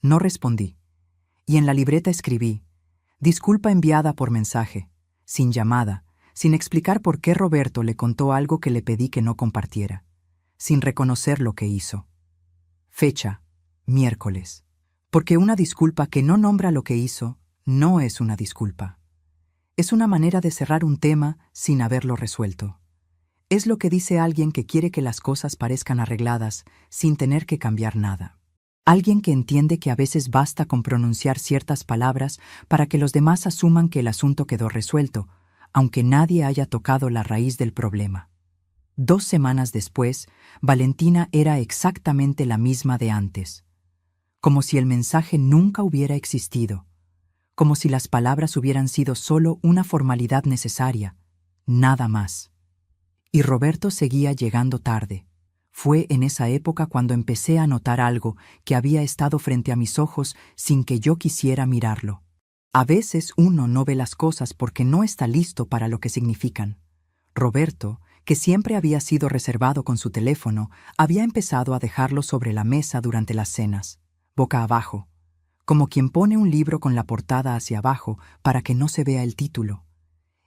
No respondí. Y en la libreta escribí, disculpa enviada por mensaje, sin llamada, sin explicar por qué Roberto le contó algo que le pedí que no compartiera, sin reconocer lo que hizo. Fecha, miércoles. Porque una disculpa que no nombra lo que hizo no es una disculpa. Es una manera de cerrar un tema sin haberlo resuelto. Es lo que dice alguien que quiere que las cosas parezcan arregladas sin tener que cambiar nada. Alguien que entiende que a veces basta con pronunciar ciertas palabras para que los demás asuman que el asunto quedó resuelto, aunque nadie haya tocado la raíz del problema. 2 semanas después, Valentina era exactamente la misma de antes. Como si el mensaje nunca hubiera existido. Como si las palabras hubieran sido solo una formalidad necesaria, nada más. Y Roberto seguía llegando tarde. Fue en esa época cuando empecé a notar algo que había estado frente a mis ojos sin que yo quisiera mirarlo. A veces uno no ve las cosas porque no está listo para lo que significan. Roberto, que siempre había sido reservado con su teléfono, había empezado a dejarlo sobre la mesa durante las cenas, boca abajo, como quien pone un libro con la portada hacia abajo para que no se vea el título.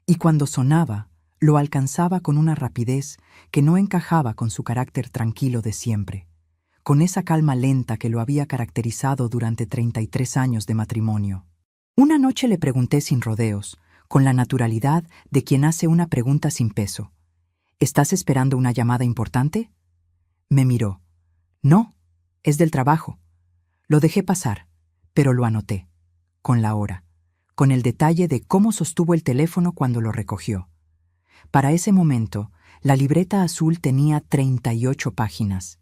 Y cuando sonaba, lo alcanzaba con una rapidez que no encajaba con su carácter tranquilo de siempre, con esa calma lenta que lo había caracterizado durante 33 años de matrimonio. Una noche le pregunté sin rodeos, con la naturalidad de quien hace una pregunta sin peso. ¿Estás esperando una llamada importante? Me miró. No, es del trabajo. Lo dejé pasar, pero lo anoté, con la hora, con el detalle de cómo sostuvo el teléfono cuando lo recogió. Para ese momento, la libreta azul tenía 38 páginas,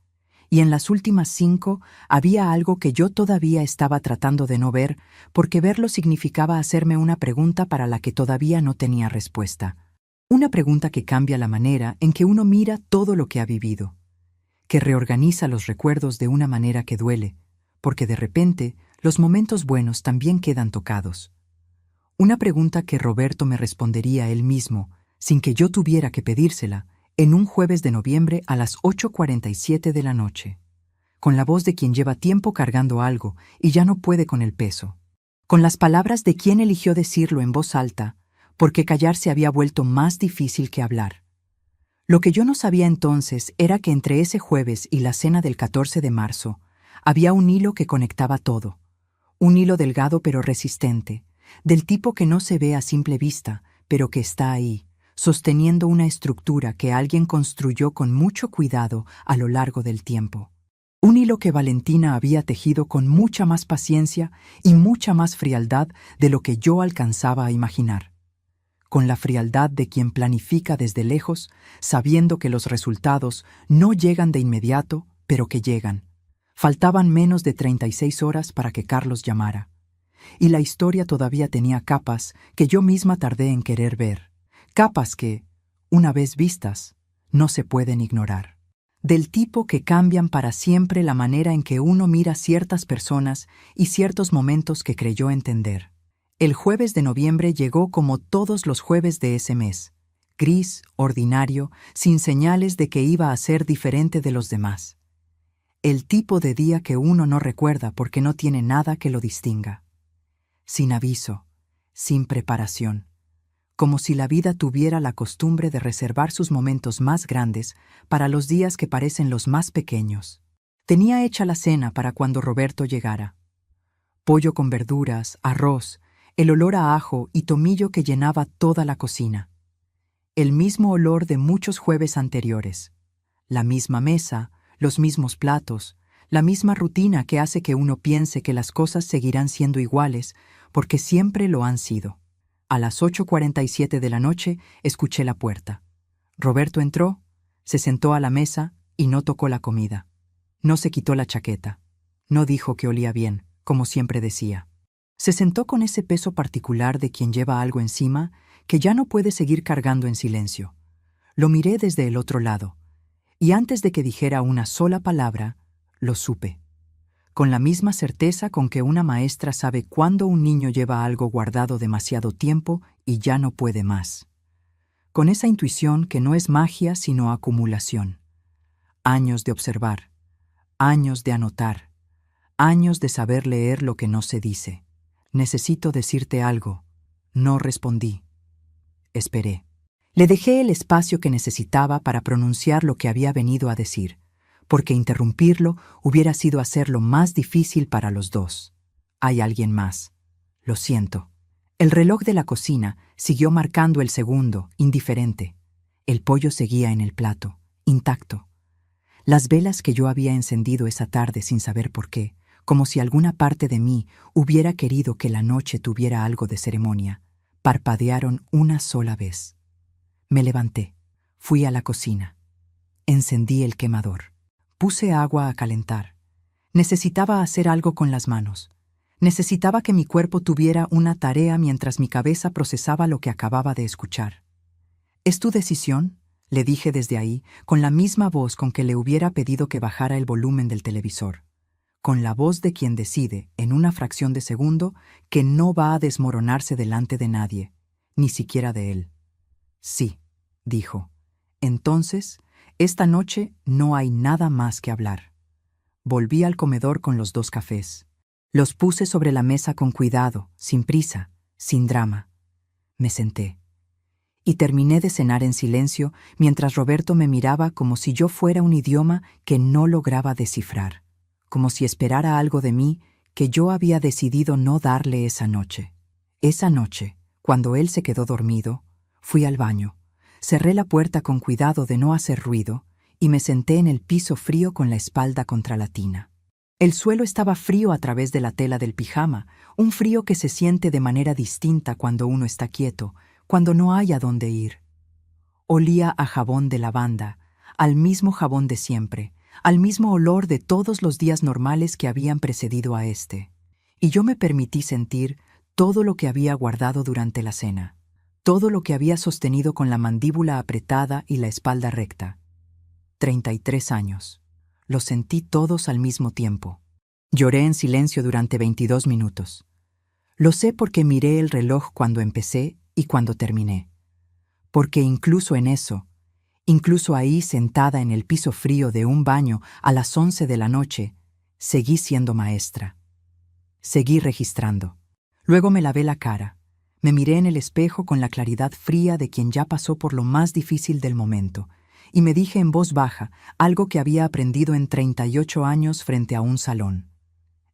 y en las últimas 5 había algo que yo todavía estaba tratando de no ver, porque verlo significaba hacerme una pregunta para la que todavía no tenía respuesta. Una pregunta que cambia la manera en que uno mira todo lo que ha vivido, que reorganiza los recuerdos de una manera que duele, porque de repente los momentos buenos también quedan tocados. Una pregunta que Roberto me respondería él mismo, sin que yo tuviera que pedírsela, en un jueves de noviembre a las 8:47 de la noche, con la voz de quien lleva tiempo cargando algo y ya no puede con el peso, con las palabras de quien eligió decirlo en voz alta, porque callar se había vuelto más difícil que hablar. Lo que yo no sabía entonces era que entre ese jueves y la cena del 14 de marzo había un hilo que conectaba todo, un hilo delgado pero resistente, del tipo que no se ve a simple vista, pero que está ahí, sosteniendo una estructura que alguien construyó con mucho cuidado a lo largo del tiempo. Un hilo que Valentina había tejido con mucha más paciencia y mucha más frialdad de lo que yo alcanzaba a imaginar. Con la frialdad de quien planifica desde lejos, sabiendo que los resultados no llegan de inmediato, pero que llegan. Faltaban menos de 36 horas para que Carlos llamara. Y la historia todavía tenía capas que yo misma tardé en querer ver. Capas que, una vez vistas, no se pueden ignorar. Del tipo que cambian para siempre la manera en que uno mira ciertas personas y ciertos momentos que creyó entender. El jueves de noviembre llegó como todos los jueves de ese mes, gris, ordinario, sin señales de que iba a ser diferente de los demás. El tipo de día que uno no recuerda porque no tiene nada que lo distinga. Sin aviso, sin preparación. Como si la vida tuviera la costumbre de reservar sus momentos más grandes para los días que parecen los más pequeños. Tenía hecha la cena para cuando Roberto llegara. Pollo con verduras, arroz, el olor a ajo y tomillo que llenaba toda la cocina. El mismo olor de muchos jueves anteriores. La misma mesa, los mismos platos, la misma rutina que hace que uno piense que las cosas seguirán siendo iguales porque siempre lo han sido. A las 8:47 de la noche escuché la puerta. Roberto entró, se sentó a la mesa y no tocó la comida. No se quitó la chaqueta. No dijo que olía bien, como siempre decía. Se sentó con ese peso particular de quien lleva algo encima que ya no puede seguir cargando en silencio. Lo miré desde el otro lado, y antes de que dijera una sola palabra, lo supe. Con la misma certeza con que una maestra sabe cuándo un niño lleva algo guardado demasiado tiempo y ya no puede más. Con esa intuición que no es magia sino acumulación. Años de observar, años de anotar, años de saber leer lo que no se dice. Necesito decirte algo. No respondí. Esperé. Le dejé el espacio que necesitaba para pronunciar lo que había venido a decir, porque interrumpirlo hubiera sido hacerlo más difícil para los dos. Hay alguien más. Lo siento. El reloj de la cocina siguió marcando el segundo, indiferente. El pollo seguía en el plato, intacto. Las velas que yo había encendido esa tarde sin saber por qué, como si alguna parte de mí hubiera querido que la noche tuviera algo de ceremonia, parpadearon una sola vez. Me levanté, fui a la cocina. Encendí el quemador. Puse agua a calentar. Necesitaba hacer algo con las manos. Necesitaba que mi cuerpo tuviera una tarea mientras mi cabeza procesaba lo que acababa de escuchar. «¿Es tu decisión?», le dije desde ahí, con la misma voz con que le hubiera pedido que bajara el volumen del televisor. Con la voz de quien decide, en una fracción de segundo, que no va a desmoronarse delante de nadie, ni siquiera de él. «Sí», dijo. «Entonces, esta noche no hay nada más que hablar». Volví al comedor con los 2 cafés. Los puse sobre la mesa con cuidado, sin prisa, sin drama. Me senté. Y terminé de cenar en silencio mientras Roberto me miraba como si yo fuera un idioma que no lograba descifrar, como si esperara algo de mí que yo había decidido no darle esa noche. Esa noche, cuando él se quedó dormido, fui al baño. Cerré la puerta con cuidado de no hacer ruido y me senté en el piso frío con la espalda contra la tina. El suelo estaba frío a través de la tela del pijama, un frío que se siente de manera distinta cuando uno está quieto, cuando no hay a dónde ir. Olía a jabón de lavanda, al mismo jabón de siempre, al mismo olor de todos los días normales que habían precedido a este. Y yo me permití sentir todo lo que había guardado durante la cena, todo lo que había sostenido con la mandíbula apretada y la espalda recta. 33 años. Los sentí todos al mismo tiempo. Lloré en silencio durante 22 minutos. Lo sé porque miré el reloj cuando empecé y cuando terminé. Porque incluso en eso, incluso ahí sentada en el piso frío de un baño a las 11 de la noche, seguí siendo maestra. Seguí registrando. Luego me lavé la cara. Me miré en el espejo con la claridad fría de quien ya pasó por lo más difícil del momento, y me dije en voz baja algo que había aprendido en 38 años frente a un salón.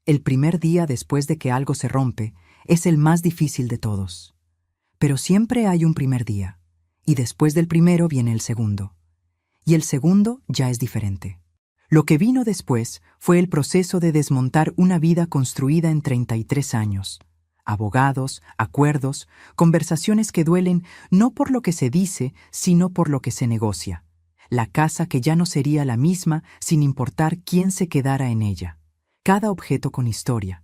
El primer día después de que algo se rompe es el más difícil de todos. Pero siempre hay un primer día, y después del primero viene el segundo. Y el segundo ya es diferente. Lo que vino después fue el proceso de desmontar una vida construida en 33 años. Abogados, acuerdos, conversaciones que duelen no por lo que se dice, sino por lo que se negocia. La casa que ya no sería la misma sin importar quién se quedara en ella. Cada objeto con historia.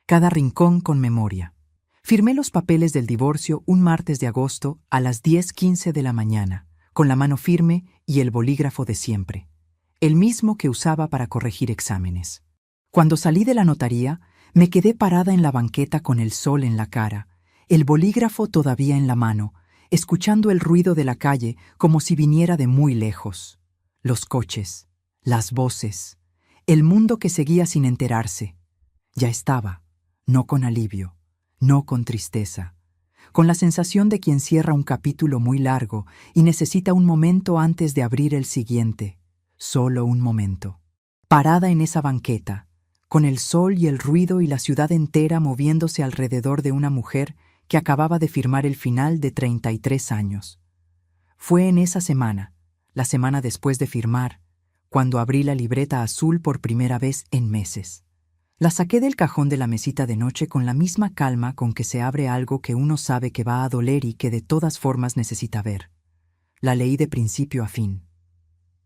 Cada rincón con memoria. Firmé los papeles del divorcio un martes de agosto a las 10:15 de la mañana, con la mano firme y el bolígrafo de siempre, el mismo que usaba para corregir exámenes. Cuando salí de la notaría, me quedé parada en la banqueta con el sol en la cara, el bolígrafo todavía en la mano, escuchando el ruido de la calle como si viniera de muy lejos. Los coches, las voces, el mundo que seguía sin enterarse. Ya estaba, no con alivio, no con tristeza, con la sensación de quien cierra un capítulo muy largo y necesita un momento antes de abrir el siguiente, solo un momento. Parada en esa banqueta, con el sol y el ruido y la ciudad entera moviéndose alrededor de una mujer que acababa de firmar el final de 33 años. Fue en esa semana, la semana después de firmar, cuando abrí la libreta azul por primera vez en meses. La saqué del cajón de la mesita de noche con la misma calma con que se abre algo que uno sabe que va a doler y que de todas formas necesita ver. La leí de principio a fin.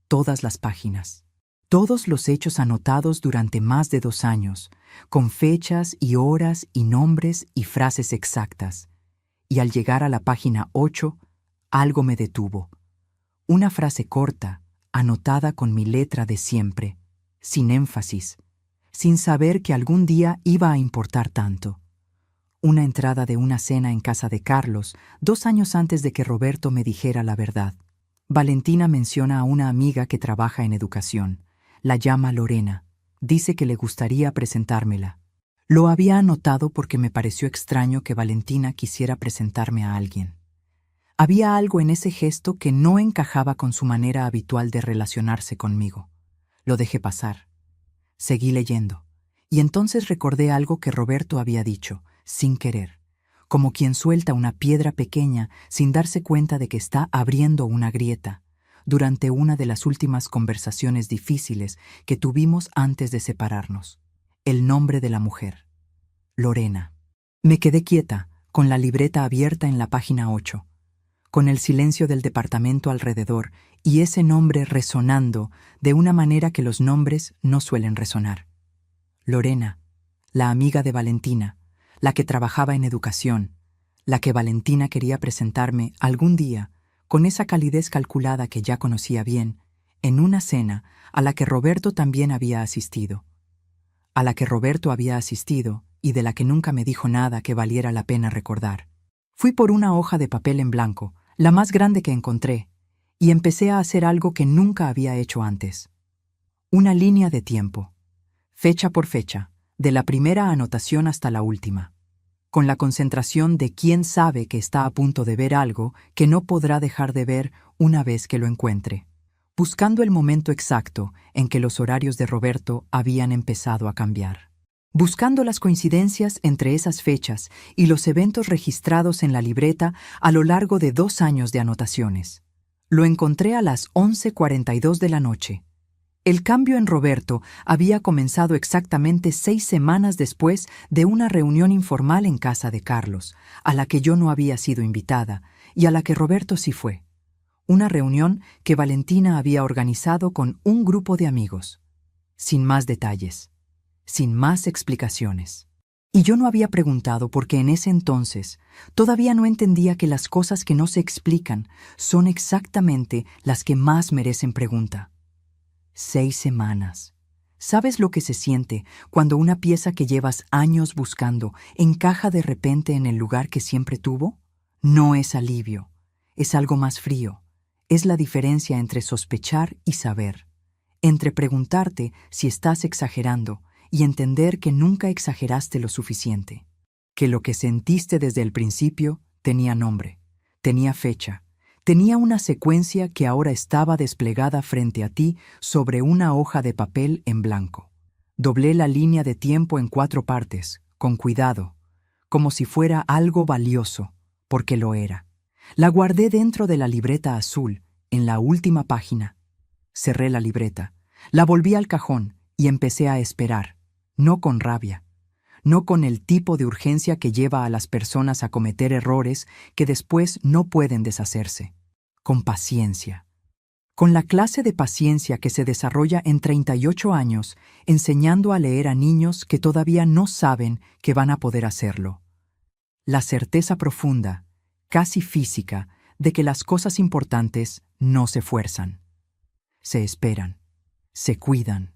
Todas las páginas. Todos los hechos anotados durante más de 2 años, con fechas y horas y nombres y frases exactas. Y al llegar a la página 8, algo me detuvo. Una frase corta, anotada con mi letra de siempre, sin énfasis, sin saber que algún día iba a importar tanto. Una entrada de una cena en casa de Carlos, 2 años antes de que Roberto me dijera la verdad. Valentina menciona a una amiga que trabaja en educación. La llama Lorena. Dice que le gustaría presentármela. Lo había anotado porque me pareció extraño que Valentina quisiera presentarme a alguien. Había algo en ese gesto que no encajaba con su manera habitual de relacionarse conmigo. Lo dejé pasar. Seguí leyendo, y entonces recordé algo que Roberto había dicho, sin querer, como quien suelta una piedra pequeña sin darse cuenta de que está abriendo una grieta, durante una de las últimas conversaciones difíciles que tuvimos antes de separarnos. El nombre de la mujer. Lorena. Me quedé quieta, con la libreta abierta en la página 8, con el silencio del departamento alrededor y ese nombre resonando de una manera que los nombres no suelen resonar. Lorena, la amiga de Valentina, la que trabajaba en educación, la que Valentina quería presentarme algún día, con esa calidez calculada que ya conocía bien, en una cena a la que Roberto también había asistido. A la que Roberto había asistido y de la que nunca me dijo nada que valiera la pena recordar. Fui por una hoja de papel en blanco, la más grande que encontré, y empecé a hacer algo que nunca había hecho antes. Una línea de tiempo, fecha por fecha, de la primera anotación hasta la última, con la concentración de quien sabe que está a punto de ver algo que no podrá dejar de ver una vez que lo encuentre, buscando el momento exacto en que los horarios de Roberto habían empezado a cambiar, buscando las coincidencias entre esas fechas y los eventos registrados en la libreta a lo largo de 2 años de anotaciones. Lo encontré a las 11:42 de la noche. El cambio en Roberto había comenzado exactamente 6 semanas después de una reunión informal en casa de Carlos, a la que yo no había sido invitada y a la que Roberto sí fue. Una reunión que Valentina había organizado con un grupo de amigos. Sin más detalles, sin más explicaciones. Y yo no había preguntado porque en ese entonces todavía no entendía que las cosas que no se explican son exactamente las que más merecen pregunta. 6 semanas. ¿Sabes lo que se siente cuando una pieza que llevas años buscando encaja de repente en el lugar que siempre tuvo? No es alivio, es algo más frío. Es la diferencia entre sospechar y saber, entre preguntarte si estás exagerando y entender que nunca exageraste lo suficiente, que lo que sentiste desde el principio tenía nombre, tenía fecha, tenía una secuencia que ahora estaba desplegada frente a ti sobre una hoja de papel en blanco. Doblé la línea de tiempo en 4 partes, con cuidado, como si fuera algo valioso, porque lo era. La guardé dentro de la libreta azul, en la última página. Cerré la libreta, la volví al cajón y empecé a esperar, no con rabia, no con el tipo de urgencia que lleva a las personas a cometer errores que después no pueden deshacerse, con paciencia. Con la clase de paciencia que se desarrolla en 38 años enseñando a leer a niños que todavía no saben que van a poder hacerlo. La certeza profunda, casi física, de que las cosas importantes no se fuerzan. Se esperan, se cuidan,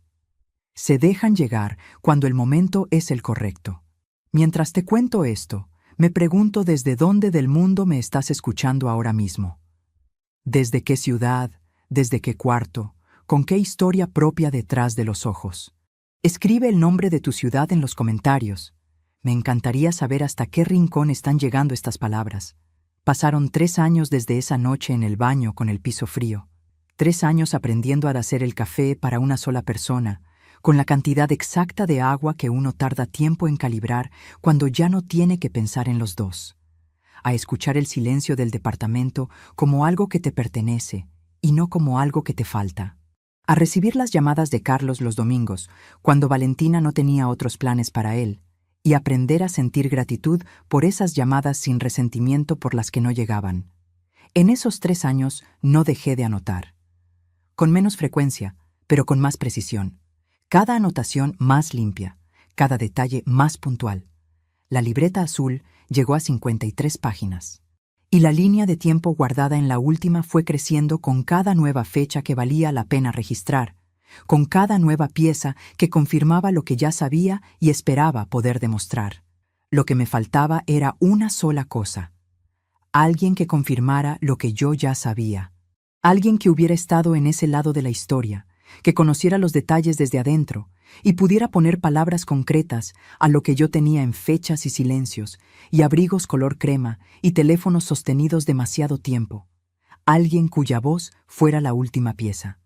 se dejan llegar cuando el momento es el correcto. Mientras te cuento esto, me pregunto desde dónde del mundo me estás escuchando ahora mismo. ¿Desde qué ciudad? ¿Desde qué cuarto? ¿Con qué historia propia detrás de los ojos? Escribe el nombre de tu ciudad en los comentarios. Me encantaría saber hasta qué rincón están llegando estas palabras. Pasaron 3 años desde esa noche en el baño con el piso frío. 3 años aprendiendo a hacer el café para una sola persona, con la cantidad exacta de agua que uno tarda tiempo en calibrar cuando ya no tiene que pensar en los dos. A escuchar el silencio del departamento como algo que te pertenece y no como algo que te falta. A recibir las llamadas de Carlos los domingos, cuando Valentina no tenía otros planes para él, y aprender a sentir gratitud por esas llamadas sin resentimiento por las que no llegaban. En esos 3 años no dejé de anotar. Con menos frecuencia, pero con más precisión. Cada anotación más limpia, cada detalle más puntual. La libreta azul llegó a 53 páginas. Y la línea de tiempo guardada en la última fue creciendo con cada nueva fecha que valía la pena registrar, con cada nueva pieza que confirmaba lo que ya sabía y esperaba poder demostrar. Lo que me faltaba era una sola cosa. Alguien que confirmara lo que yo ya sabía. Alguien que hubiera estado en ese lado de la historia, que conociera los detalles desde adentro y pudiera poner palabras concretas a lo que yo tenía en fechas y silencios, y abrigos color crema y teléfonos sostenidos demasiado tiempo. Alguien cuya voz fuera la última pieza.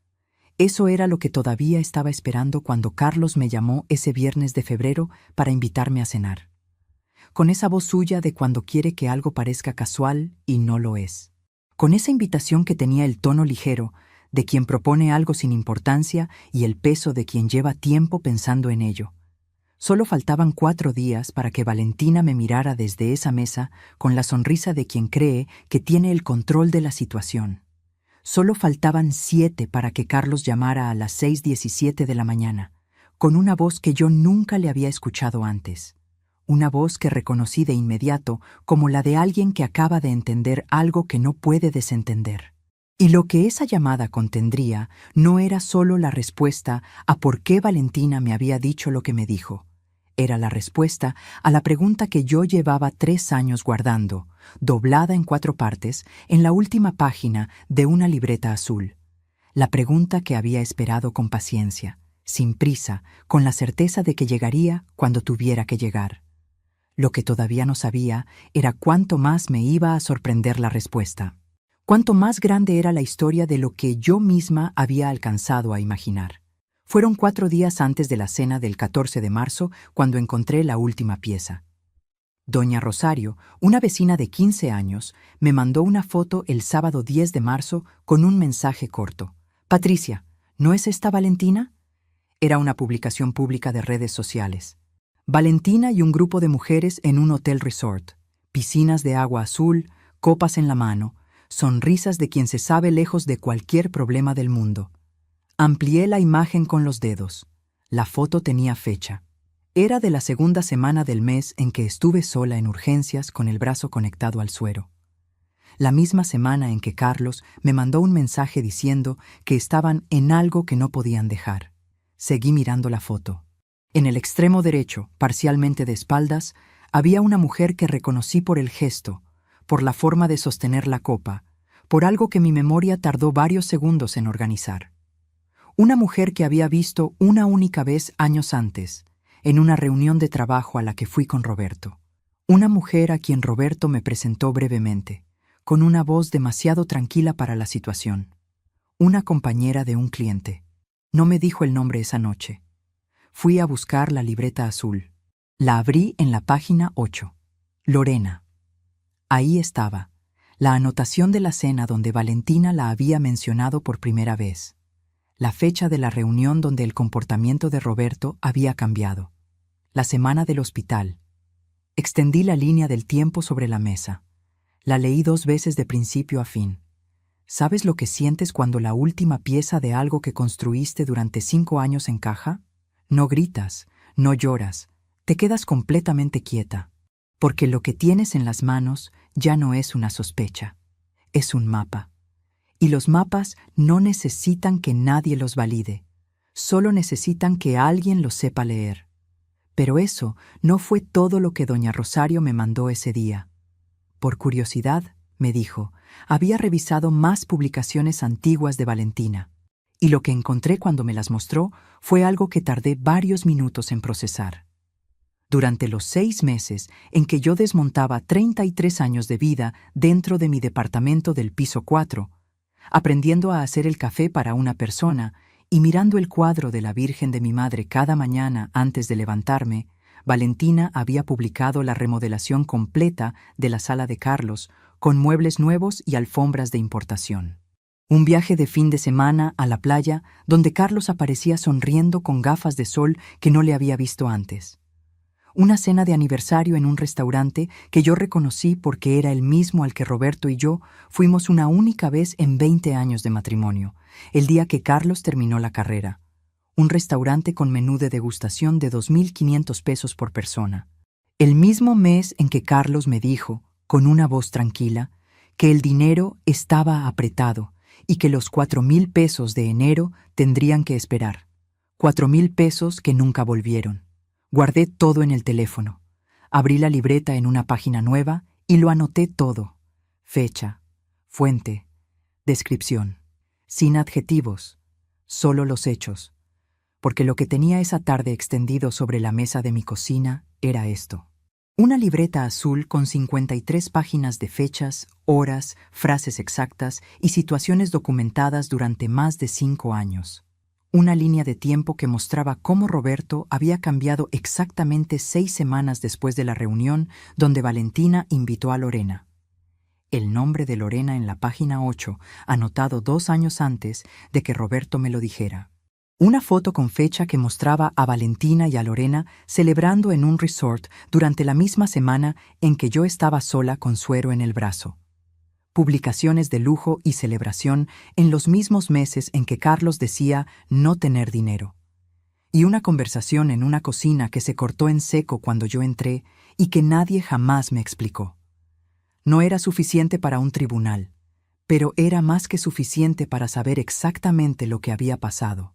Eso era lo que todavía estaba esperando cuando Carlos me llamó ese viernes de febrero para invitarme a cenar. Con esa voz suya de cuando quiere que algo parezca casual y no lo es. Con esa invitación que tenía el tono ligero de quien propone algo sin importancia y el peso de quien lleva tiempo pensando en ello. Solo faltaban 4 días para que Valentina me mirara desde esa mesa con la sonrisa de quien cree que tiene el control de la situación. Solo faltaban 7 para que Carlos llamara a las 6:17 de la mañana, con una voz que yo nunca le había escuchado antes. Una voz que reconocí de inmediato como la de alguien que acaba de entender algo que no puede desentender. Y lo que esa llamada contendría no era solo la respuesta a por qué Valentina me había dicho lo que me dijo. Era la respuesta a la pregunta que yo llevaba 3 años guardando, doblada en 4 partes, en la última página de una libreta azul. La pregunta que había esperado con paciencia, sin prisa, con la certeza de que llegaría cuando tuviera que llegar. Lo que todavía no sabía era cuánto más me iba a sorprender la respuesta. Cuánto más grande era la historia de lo que yo misma había alcanzado a imaginar. Fueron 4 días antes de la cena del 14 de marzo cuando encontré la última pieza. Doña Rosario, una vecina de 15 años, me mandó una foto el sábado 10 de marzo con un mensaje corto. «Patricia, ¿no es esta Valentina?» Era una publicación pública de redes sociales. Valentina y un grupo de mujeres en un hotel resort. Piscinas de agua azul, copas en la mano, sonrisas de quien se sabe lejos de cualquier problema del mundo. Amplié la imagen con los dedos. La foto tenía fecha. Era de la segunda semana del mes en que estuve sola en urgencias con el brazo conectado al suero. La misma semana en que Carlos me mandó un mensaje diciendo que estaban en algo que no podían dejar. Seguí mirando la foto. En el extremo derecho, parcialmente de espaldas, había una mujer que reconocí por el gesto, por la forma de sostener la copa, por algo que mi memoria tardó varios segundos en organizar. Una mujer que había visto una única vez años antes, en una reunión de trabajo a la que fui con Roberto. Una mujer a quien Roberto me presentó brevemente, con una voz demasiado tranquila para la situación. Una compañera de un cliente. No me dijo el nombre esa noche. Fui a buscar la libreta azul. La abrí en la página 8. Lorena. Ahí estaba, la anotación de la cena donde Valentina la había mencionado por primera vez. La fecha de la reunión donde el comportamiento de Roberto había cambiado. La semana del hospital. Extendí la línea del tiempo sobre la mesa. La leí 2 veces de principio a fin. ¿Sabes lo que sientes cuando la última pieza de algo que construiste durante 5 años encaja? No gritas, no lloras, te quedas completamente quieta, porque lo que tienes en las manos ya no es una sospecha, es un mapa. Y los mapas no necesitan que nadie los valide, solo necesitan que alguien los sepa leer. Pero eso no fue todo lo que doña Rosario me mandó ese día. Por curiosidad, me dijo, había revisado más publicaciones antiguas de Valentina, y lo que encontré cuando me las mostró fue algo que tardé varios minutos en procesar. Durante los 6 meses en que yo desmontaba 33 años de vida dentro de mi departamento del piso 4, aprendiendo a hacer el café para una persona y mirando el cuadro de la Virgen de mi madre cada mañana antes de levantarme, Valentina había publicado la remodelación completa de la sala de Carlos, con muebles nuevos y alfombras de importación. Un viaje de fin de semana a la playa donde Carlos aparecía sonriendo con gafas de sol que no le había visto antes. Una cena de aniversario en un restaurante que yo reconocí porque era el mismo al que Roberto y yo fuimos una única vez en 20 años de matrimonio, el día que Carlos terminó la carrera. Un restaurante con menú de degustación de 2.500 pesos por persona. El mismo mes en que Carlos me dijo, con una voz tranquila, que el dinero estaba apretado y que los 4.000 pesos de enero tendrían que esperar. 4.000 pesos que nunca volvieron. Guardé todo en el teléfono. Abrí la libreta en una página nueva y lo anoté todo. Fecha, fuente, descripción. Sin adjetivos, solo los hechos. Porque lo que tenía esa tarde extendido sobre la mesa de mi cocina era esto. Una libreta azul con 53 páginas de fechas, horas, frases exactas y situaciones documentadas durante más de 5 años. Una línea de tiempo que mostraba cómo Roberto había cambiado exactamente 6 semanas después de la reunión donde Valentina invitó a Lorena. El nombre de Lorena en la página 8, anotado 2 años antes de que Roberto me lo dijera. Una foto con fecha que mostraba a Valentina y a Lorena celebrando en un resort durante la misma semana en que yo estaba sola con suero en el brazo. Publicaciones de lujo y celebración en los mismos meses en que Carlos decía no tener dinero. Y una conversación en una cocina que se cortó en seco cuando yo entré y que nadie jamás me explicó. No era suficiente para un tribunal, pero era más que suficiente para saber exactamente lo que había pasado.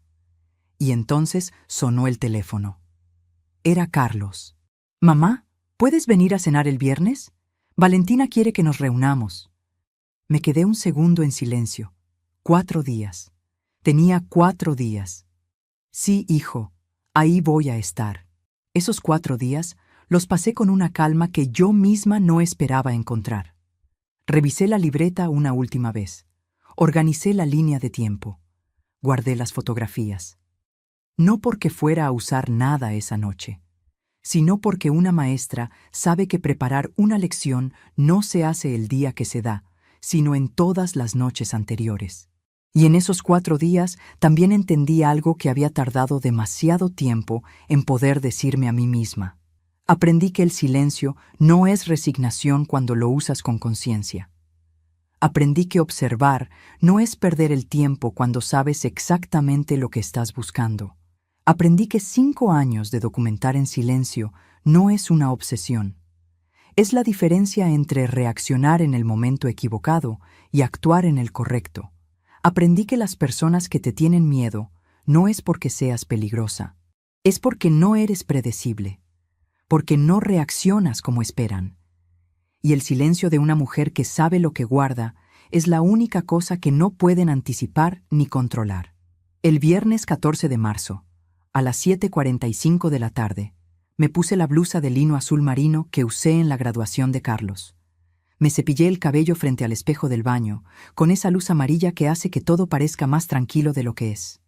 Y entonces sonó el teléfono. Era Carlos. «Mamá, ¿puedes venir a cenar el viernes? Valentina quiere que nos reunamos». Me quedé un segundo en silencio. 4 días. Tenía 4 días. Sí, hijo, ahí voy a estar. Esos 4 días los pasé con una calma que yo misma no esperaba encontrar. Revisé la libreta una última vez. Organicé la línea de tiempo. Guardé las fotografías. No porque fuera a usar nada esa noche, sino porque una maestra sabe que preparar una lección no se hace el día que se da, sino en todas las noches anteriores. Y en esos 4 días también entendí algo que había tardado demasiado tiempo en poder decirme a mí misma. Aprendí que el silencio no es resignación cuando lo usas con conciencia. Aprendí que observar no es perder el tiempo cuando sabes exactamente lo que estás buscando. Aprendí que 5 años de documentar en silencio no es una obsesión. Es la diferencia entre reaccionar en el momento equivocado y actuar en el correcto. Aprendí que las personas que te tienen miedo no es porque seas peligrosa, es porque no eres predecible, porque no reaccionas como esperan. Y el silencio de una mujer que sabe lo que guarda es la única cosa que no pueden anticipar ni controlar. El viernes 14 de marzo, a las 7:45 de la tarde, me puse la blusa de lino azul marino que usé en la graduación de Carlos. Me cepillé el cabello frente al espejo del baño, con esa luz amarilla que hace que todo parezca más tranquilo de lo que es.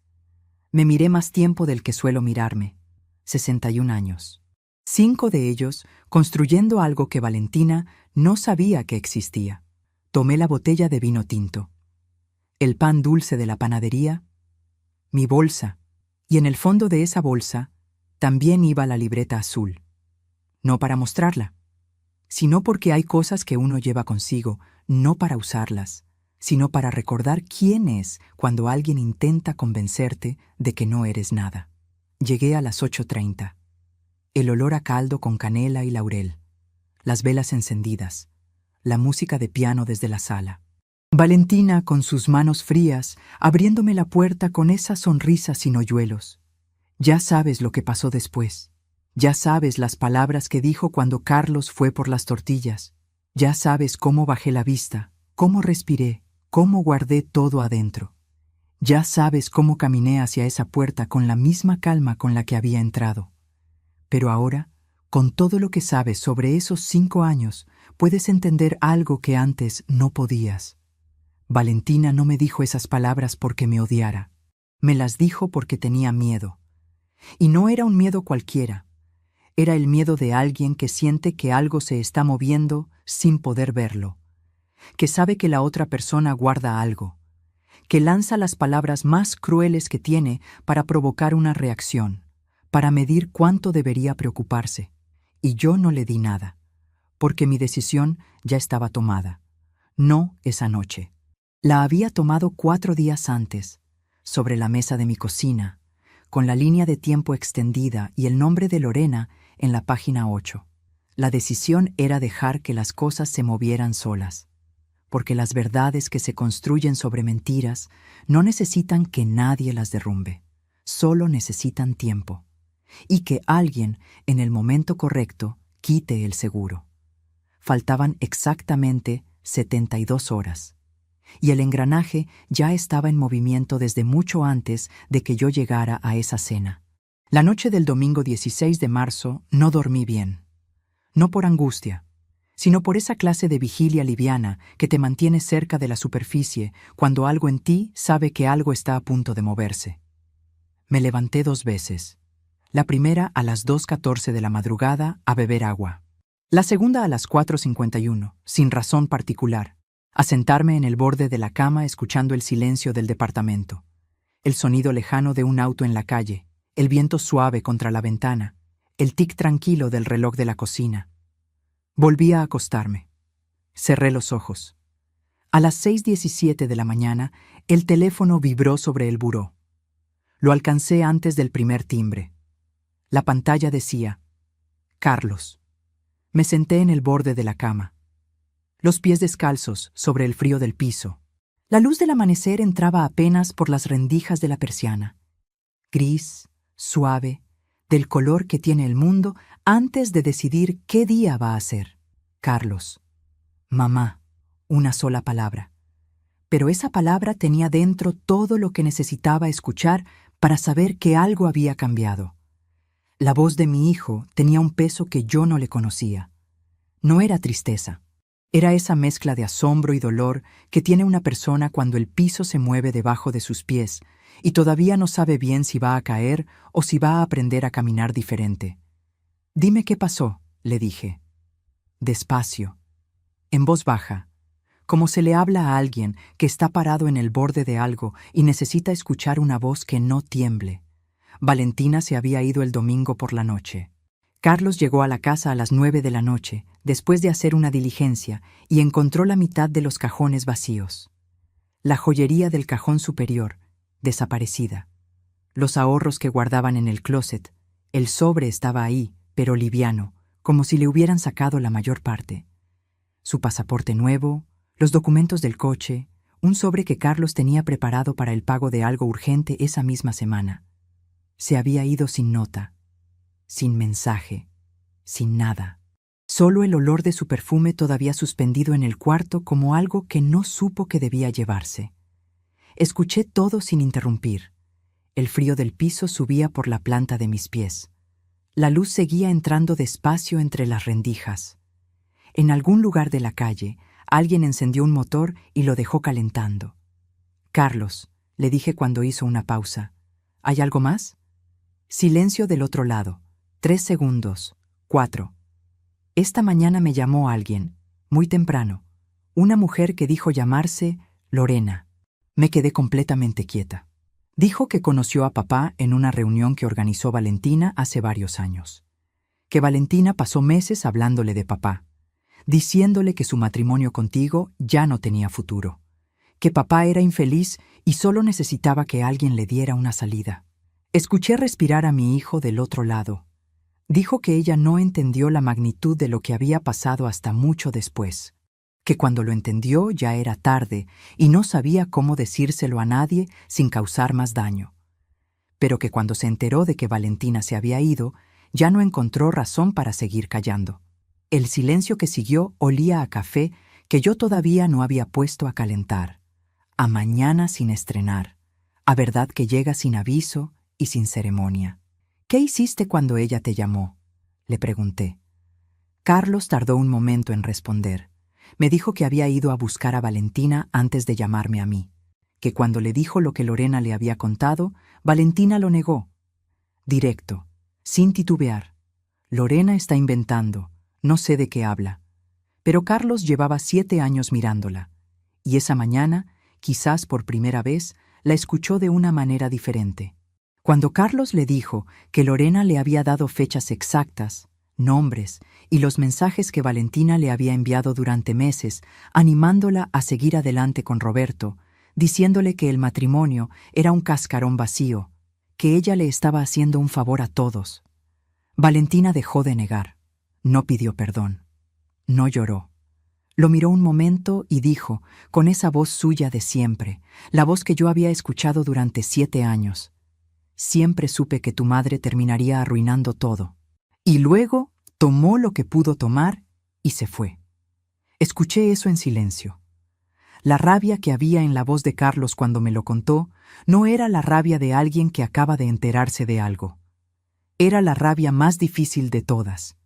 Me miré más tiempo del que suelo mirarme. 61 años. 5 de ellos construyendo algo que Valentina no sabía que existía. Tomé la botella de vino tinto, el pan dulce de la panadería, mi bolsa, y en el fondo de esa bolsa también iba la libreta azul. No para mostrarla, sino porque hay cosas que uno lleva consigo, no para usarlas, sino para recordar quién es cuando alguien intenta convencerte de que no eres nada. Llegué a las 8:30. El olor a caldo con canela y laurel, las velas encendidas, la música de piano desde la sala. Valentina con sus manos frías, abriéndome la puerta con esa sonrisa sin hoyuelos. Ya sabes lo que pasó después. Ya sabes las palabras que dijo cuando Carlos fue por las tortillas. Ya sabes cómo bajé la vista, cómo respiré, cómo guardé todo adentro. Ya sabes cómo caminé hacia esa puerta con la misma calma con la que había entrado. Pero ahora, con todo lo que sabes sobre esos 5 años, puedes entender algo que antes no podías. Valentina no me dijo esas palabras porque me odiara. Me las dijo porque tenía miedo. Y no era un miedo cualquiera. Era el miedo de alguien que siente que algo se está moviendo sin poder verlo, que sabe que la otra persona guarda algo, que lanza las palabras más crueles que tiene para provocar una reacción, para medir cuánto debería preocuparse. Y yo no le di nada, porque mi decisión ya estaba tomada. No esa noche. La había tomado 4 días antes, sobre la mesa de mi cocina, con la línea de tiempo extendida y el nombre de Lorena en la página 8. La decisión era dejar que las cosas se movieran solas, porque las verdades que se construyen sobre mentiras no necesitan que nadie las derrumbe, solo necesitan tiempo, y que alguien, en el momento correcto, quite el seguro. Faltaban exactamente 72 horas, y el engranaje ya estaba en movimiento desde mucho antes de que yo llegara a esa cena. La noche del domingo 16 de marzo no dormí bien. No por angustia, sino por esa clase de vigilia liviana que te mantiene cerca de la superficie cuando algo en ti sabe que algo está a punto de moverse. Me levanté 2 veces. La primera a las 2:14 de la madrugada a beber agua. La segunda a las 4:51, sin razón particular, a sentarme en el borde de la cama escuchando el silencio del departamento, el sonido lejano de un auto en la calle, el viento suave contra la ventana, el tic tranquilo del reloj de la cocina. Volví a acostarme. Cerré los ojos. A las 6:17 de la mañana, el teléfono vibró sobre el buró. Lo alcancé antes del primer timbre. La pantalla decía: Carlos. Me senté en el borde de la cama, los pies descalzos sobre el frío del piso. La luz del amanecer entraba apenas por las rendijas de la persiana, gris, suave, del color que tiene el mundo antes de decidir qué día va a ser. Carlos. Mamá. Una sola palabra. Pero esa palabra tenía dentro todo lo que necesitaba escuchar para saber que algo había cambiado. La voz de mi hijo tenía un peso que yo no le conocía. No era tristeza. Era esa mezcla de asombro y dolor que tiene una persona cuando el piso se mueve debajo de sus pies y todavía no sabe bien si va a caer o si va a aprender a caminar diferente. Dime qué pasó, le dije. Despacio, en voz baja, como se le habla a alguien que está parado en el borde de algo y necesita escuchar una voz que no tiemble. Valentina se había ido el domingo por la noche. Carlos llegó a la casa a las 9 de la noche, después de hacer una diligencia, y encontró la mitad de los cajones vacíos. La joyería del cajón superior, desaparecida. Los ahorros que guardaban en el closet. El sobre estaba ahí, pero liviano, como si le hubieran sacado la mayor parte. Su pasaporte nuevo, los documentos del coche, un sobre que Carlos tenía preparado para el pago de algo urgente esa misma semana. Se había ido sin nota, sin mensaje, sin nada. Solo el olor de su perfume todavía suspendido en el cuarto como algo que no supo que debía llevarse. Escuché todo sin interrumpir. El frío del piso subía por la planta de mis pies. La luz seguía entrando despacio entre las rendijas. En algún lugar de la calle, alguien encendió un motor y lo dejó calentando. «Carlos», le dije cuando hizo una pausa. «¿Hay algo más?» Silencio del otro lado. 3 segundos. 4. Esta mañana me llamó alguien, muy temprano. Una mujer que dijo llamarse Lorena. Me quedé completamente quieta. Dijo que conoció a papá en una reunión que organizó Valentina hace varios años. Que Valentina pasó meses hablándole de papá, diciéndole que su matrimonio contigo ya no tenía futuro, que papá era infeliz y solo necesitaba que alguien le diera una salida. Escuché respirar a mi hijo del otro lado. Dijo que ella no entendió la magnitud de lo que había pasado hasta mucho después, que cuando lo entendió ya era tarde y no sabía cómo decírselo a nadie sin causar más daño. Pero que cuando se enteró de que Valentina se había ido, ya no encontró razón para seguir callando. El silencio que siguió olía a café que yo todavía no había puesto a calentar, a mañana sin estrenar, a verdad que llega sin aviso y sin ceremonia. «¿Qué hiciste cuando ella te llamó?», le pregunté. Carlos tardó un momento en responder. Me dijo que había ido a buscar a Valentina antes de llamarme a mí, que cuando le dijo lo que Lorena le había contado, Valentina lo negó. Directo, sin titubear. «Lorena está inventando, no sé de qué habla». Pero Carlos llevaba 7 años mirándola, y esa mañana, quizás por primera vez, la escuchó de una manera diferente. Cuando Carlos le dijo que Lorena le había dado fechas exactas, nombres y los mensajes que Valentina le había enviado durante meses, animándola a seguir adelante con Roberto, diciéndole que el matrimonio era un cascarón vacío, que ella le estaba haciendo un favor a todos. Valentina dejó de negar, no pidió perdón, no lloró. Lo miró un momento y dijo, con esa voz suya de siempre, la voz que yo había escuchado durante 7 años: «Siempre supe que tu madre terminaría arruinando todo». Y luego tomó lo que pudo tomar y se fue. Escuché eso en silencio. La rabia que había en la voz de Carlos cuando me lo contó no era la rabia de alguien que acaba de enterarse de algo. Era la rabia más difícil de todas.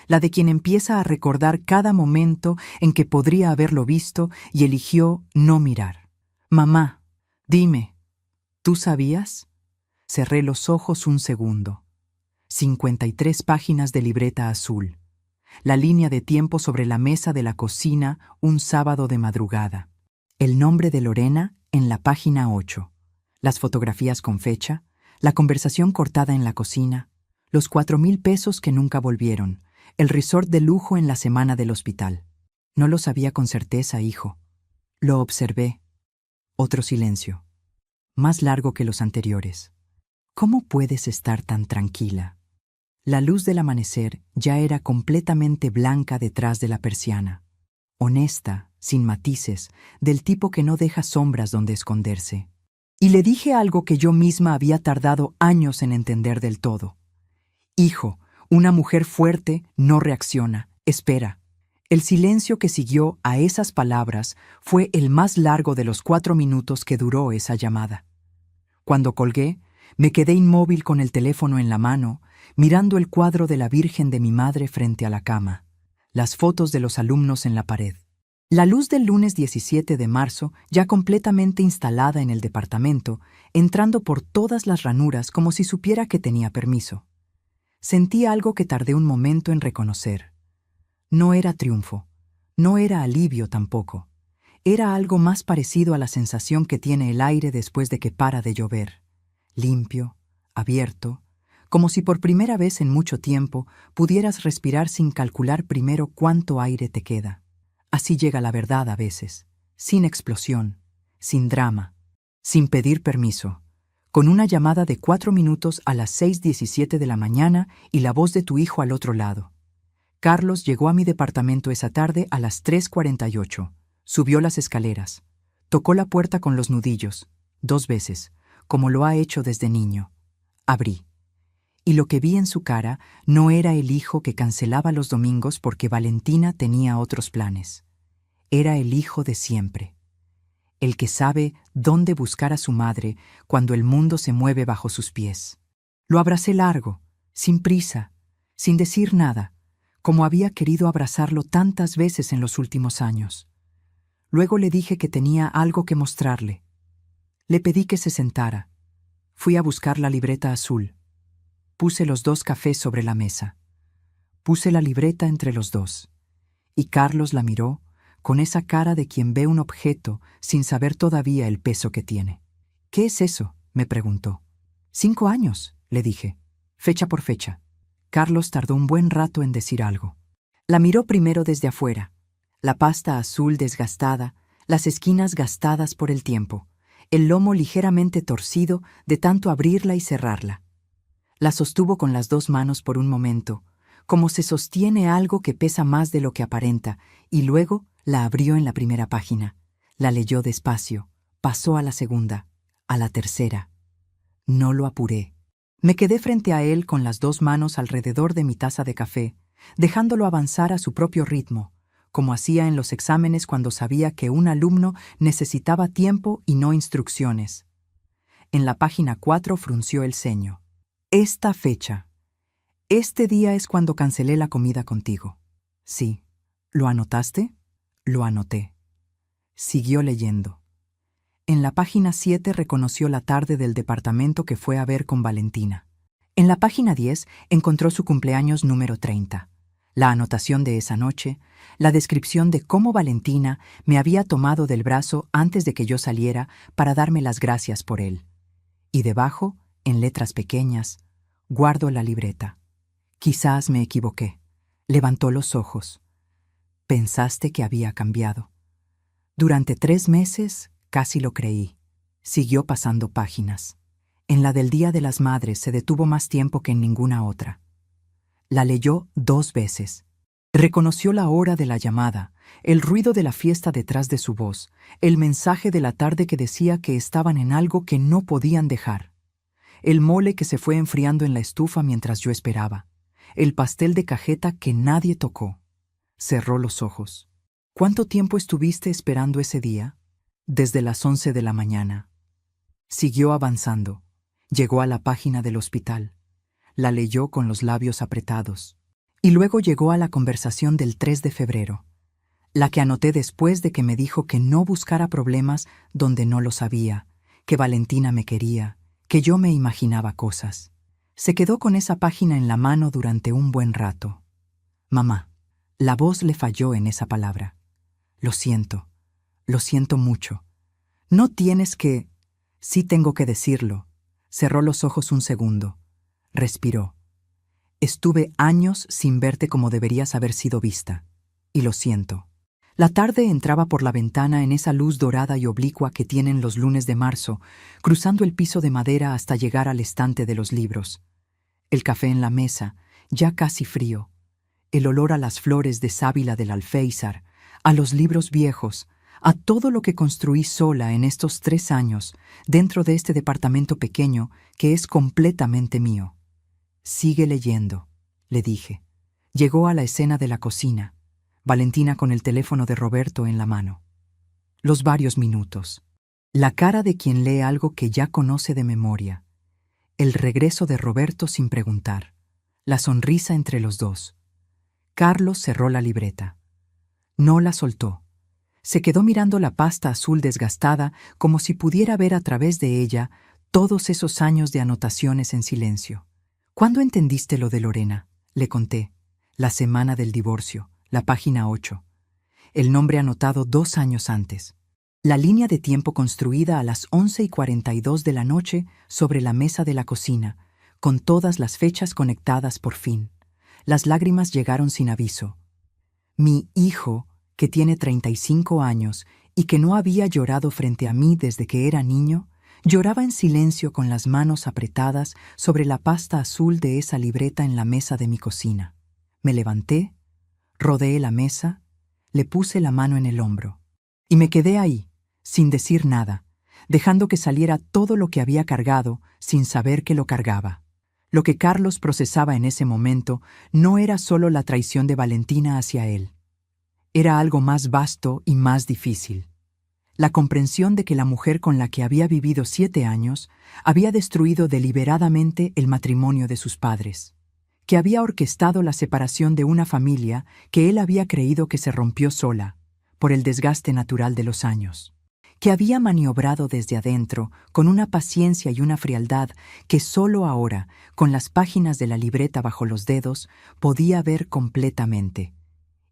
La de quien empieza a recordar cada momento en que podría haberlo visto y eligió no mirar. «Mamá, dime, ¿tú sabías?». Cerré los ojos un segundo. 53 páginas de libreta azul. La línea de tiempo sobre la mesa de la cocina un sábado de madrugada. El nombre de Lorena en la página 8. Las fotografías con fecha, la conversación cortada en la cocina, los 4,000 pesos que nunca volvieron, el resort de lujo en la semana del hospital. No lo sabía con certeza, hijo. Lo observé. Otro silencio, más largo que los anteriores. «¿Cómo puedes estar tan tranquila?». La luz del amanecer ya era completamente blanca detrás de la persiana, honesta, sin matices, del tipo que no deja sombras donde esconderse. Y le dije algo que yo misma había tardado años en entender del todo. «Hijo, una mujer fuerte no reacciona, espera». El silencio que siguió a esas palabras fue el más largo de los 4 minutos que duró esa llamada. Cuando colgué, me quedé inmóvil con el teléfono en la mano, mirando el cuadro de la Virgen de mi madre frente a la cama, las fotos de los alumnos en la pared. La luz del lunes 17 de marzo, ya completamente instalada en el departamento, entrando por todas las ranuras como si supiera que tenía permiso. Sentí algo que tardé un momento en reconocer. No era triunfo, no era alivio tampoco. Era algo más parecido a la sensación que tiene el aire después de que para de llover. Limpio, abierto, como si por primera vez en mucho tiempo pudieras respirar sin calcular primero cuánto aire te queda. Así llega la verdad a veces, sin explosión, sin drama, sin pedir permiso, con una llamada de 4 minutos a las 6:17 de la mañana y la voz de tu hijo al otro lado. Carlos llegó a mi departamento esa tarde a las 3:48. Subió las escaleras. Tocó la puerta con los nudillos, 2 veces, como lo ha hecho desde niño. Abrí. Y lo que vi en su cara no era el hijo que cancelaba los domingos porque Valentina tenía otros planes. Era el hijo de siempre. El que sabe dónde buscar a su madre cuando el mundo se mueve bajo sus pies. Lo abracé largo, sin prisa, sin decir nada, como había querido abrazarlo tantas veces en los últimos años. Luego le dije que tenía algo que mostrarle. Le pedí que se sentara. Fui a buscar la libreta azul. Puse los 2 cafés sobre la mesa. Puse la libreta entre los dos. Y Carlos la miró con esa cara de quien ve un objeto sin saber todavía el peso que tiene. «¿Qué es eso?», me preguntó. 5 años, le dije, fecha por fecha. Carlos tardó un buen rato en decir algo. La miró primero desde afuera. La pasta azul desgastada, las esquinas gastadas por el tiempo, el lomo ligeramente torcido de tanto abrirla y cerrarla. La sostuvo con las 2 manos por un momento, como se sostiene algo que pesa más de lo que aparenta, y luego la abrió en la primera página. La leyó despacio, pasó a la segunda, a la tercera. No lo apuré. Me quedé frente a él con las 2 manos alrededor de mi taza de café, dejándolo avanzar a su propio ritmo, como hacía en los exámenes cuando sabía que un alumno necesitaba tiempo y no instrucciones. En la página 4 frunció el ceño. Esta fecha. Este día es cuando cancelé la comida contigo. Sí. ¿Lo anotaste? Lo anoté. Siguió leyendo. En la página 7 reconoció la tarde del departamento que fue a ver con Valentina. En la página 10 encontró su cumpleaños número 30. La anotación de esa noche, la descripción de cómo Valentina me había tomado del brazo antes de que yo saliera para darme las gracias por él. Y debajo, en letras pequeñas, guardo la libreta. Quizás me equivoqué. Levantó los ojos. Pensaste que había cambiado. Durante 3 meses casi lo creí. Siguió pasando páginas. En la del Día de las Madres se detuvo más tiempo que en ninguna otra. La leyó 2 veces. Reconoció la hora de la llamada, el ruido de la fiesta detrás de su voz, el mensaje de la tarde que decía que estaban en algo que no podían dejar. El mole que se fue enfriando en la estufa mientras yo esperaba. El pastel de cajeta que nadie tocó. Cerró los ojos. ¿Cuánto tiempo estuviste esperando ese día? Desde las 11 de la mañana. Siguió avanzando. Llegó a la página del hospital. La leyó con los labios apretados. Y luego llegó a la conversación del 3 de febrero. La que anoté después de que me dijo que no buscara problemas donde no los había, que Valentina me quería, que yo me imaginaba cosas. Se quedó con esa página en la mano durante un buen rato. Mamá. La voz le falló en esa palabra. Lo siento mucho. No tienes que... Sí tengo que decirlo. Cerró los ojos un segundo. Respiró. Estuve años sin verte como deberías haber sido vista. Y lo siento. La tarde entraba por la ventana en esa luz dorada y oblicua que tienen los lunes de marzo, cruzando el piso de madera hasta llegar al estante de los libros. El café en la mesa, ya casi frío. El olor a las flores de sábila del alféizar, a los libros viejos, a todo lo que construí sola en estos 3 años, dentro de este departamento pequeño que es completamente mío. Sigue leyendo, le dije. Llegó a la escena de la cocina, Valentina con el teléfono de Roberto en la mano. Los varios minutos. La cara de quien lee algo que ya conoce de memoria. El regreso de Roberto sin preguntar. La sonrisa entre los dos. Carlos cerró la libreta. No la soltó. Se quedó mirando la pasta azul desgastada como si pudiera ver a través de ella todos esos años de anotaciones en silencio. ¿Cuándo entendiste lo de Lorena? Le conté. La semana del divorcio, la página 8. El nombre anotado 2 años antes. La línea de tiempo construida a las 11:42 de la noche sobre la mesa de la cocina, con todas las fechas conectadas por fin. Las lágrimas llegaron sin aviso. Mi hijo, que tiene 35 años y que no había llorado frente a mí desde que era niño, lloraba en silencio con las manos apretadas sobre la pasta azul de esa libreta en la mesa de mi cocina. Me levanté, rodeé la mesa, le puse la mano en el hombro y me quedé ahí, sin decir nada, dejando que saliera todo lo que había cargado sin saber que lo cargaba. Lo que Carlos procesaba en ese momento no era solo la traición de Valentina hacia él. Era algo más vasto y más difícil. La comprensión de que la mujer con la que había vivido 7 años había destruido deliberadamente el matrimonio de sus padres, que había orquestado la separación de una familia que él había creído que se rompió sola, por el desgaste natural de los años, que había maniobrado desde adentro con una paciencia y una frialdad que solo ahora, con las páginas de la libreta bajo los dedos, podía ver completamente,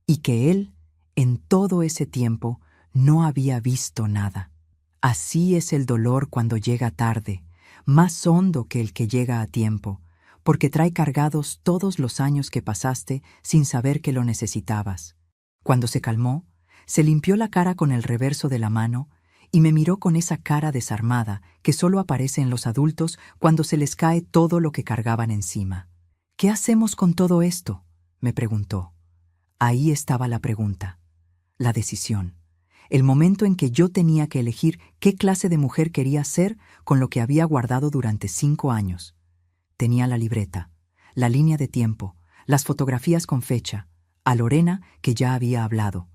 y que él, en todo ese tiempo, no había visto nada. Así es el dolor cuando llega tarde, más hondo que el que llega a tiempo, porque trae cargados todos los años que pasaste sin saber que lo necesitabas. Cuando se calmó, se limpió la cara con el reverso de la mano y me miró con esa cara desarmada que solo aparece en los adultos cuando se les cae todo lo que cargaban encima. ¿Qué hacemos con todo esto?, me preguntó. Ahí estaba la pregunta, la decisión. El momento en que yo tenía que elegir qué clase de mujer quería ser con lo que había guardado durante 5 años. Tenía la libreta, la línea de tiempo, las fotografías con fecha, a Lorena, que ya había hablado.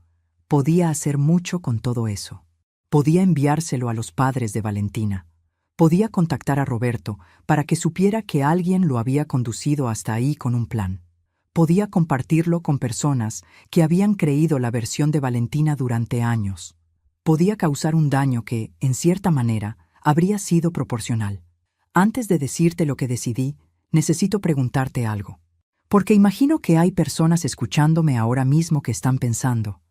Podía hacer mucho con todo eso. Podía enviárselo a los padres de Valentina. Podía contactar a Roberto para que supiera que alguien lo había conducido hasta ahí con un plan. Podía compartirlo con personas que habían creído la versión de Valentina durante años. Podía causar un daño que, en cierta manera, habría sido proporcional. Antes de decirte lo que decidí, necesito preguntarte algo. Porque imagino que hay personas escuchándome ahora mismo que están pensando: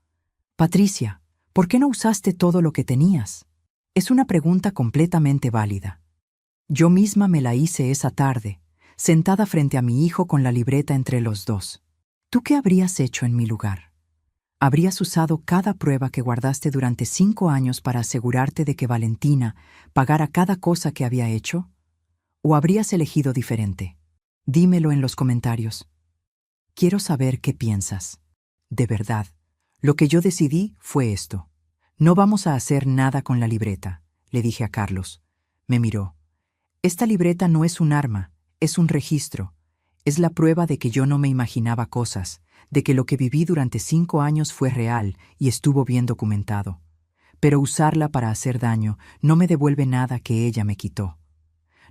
Patricia, ¿por qué no usaste todo lo que tenías? Es una pregunta completamente válida. Yo misma me la hice esa tarde, sentada frente a mi hijo con la libreta entre los dos. ¿Tú qué habrías hecho en mi lugar? ¿Habrías usado cada prueba que guardaste durante 5 años para asegurarte de que Valentina pagara cada cosa que había hecho? ¿O habrías elegido diferente? Dímelo en los comentarios. Quiero saber qué piensas. De verdad, lo que yo decidí fue esto. No vamos a hacer nada con la libreta, le dije a Carlos. Me miró. Esta libreta no es un arma. Es un registro. Es la prueba de que yo no me imaginaba cosas, de que lo que viví durante 5 años fue real y estuvo bien documentado. Pero usarla para hacer daño no me devuelve nada que ella me quitó.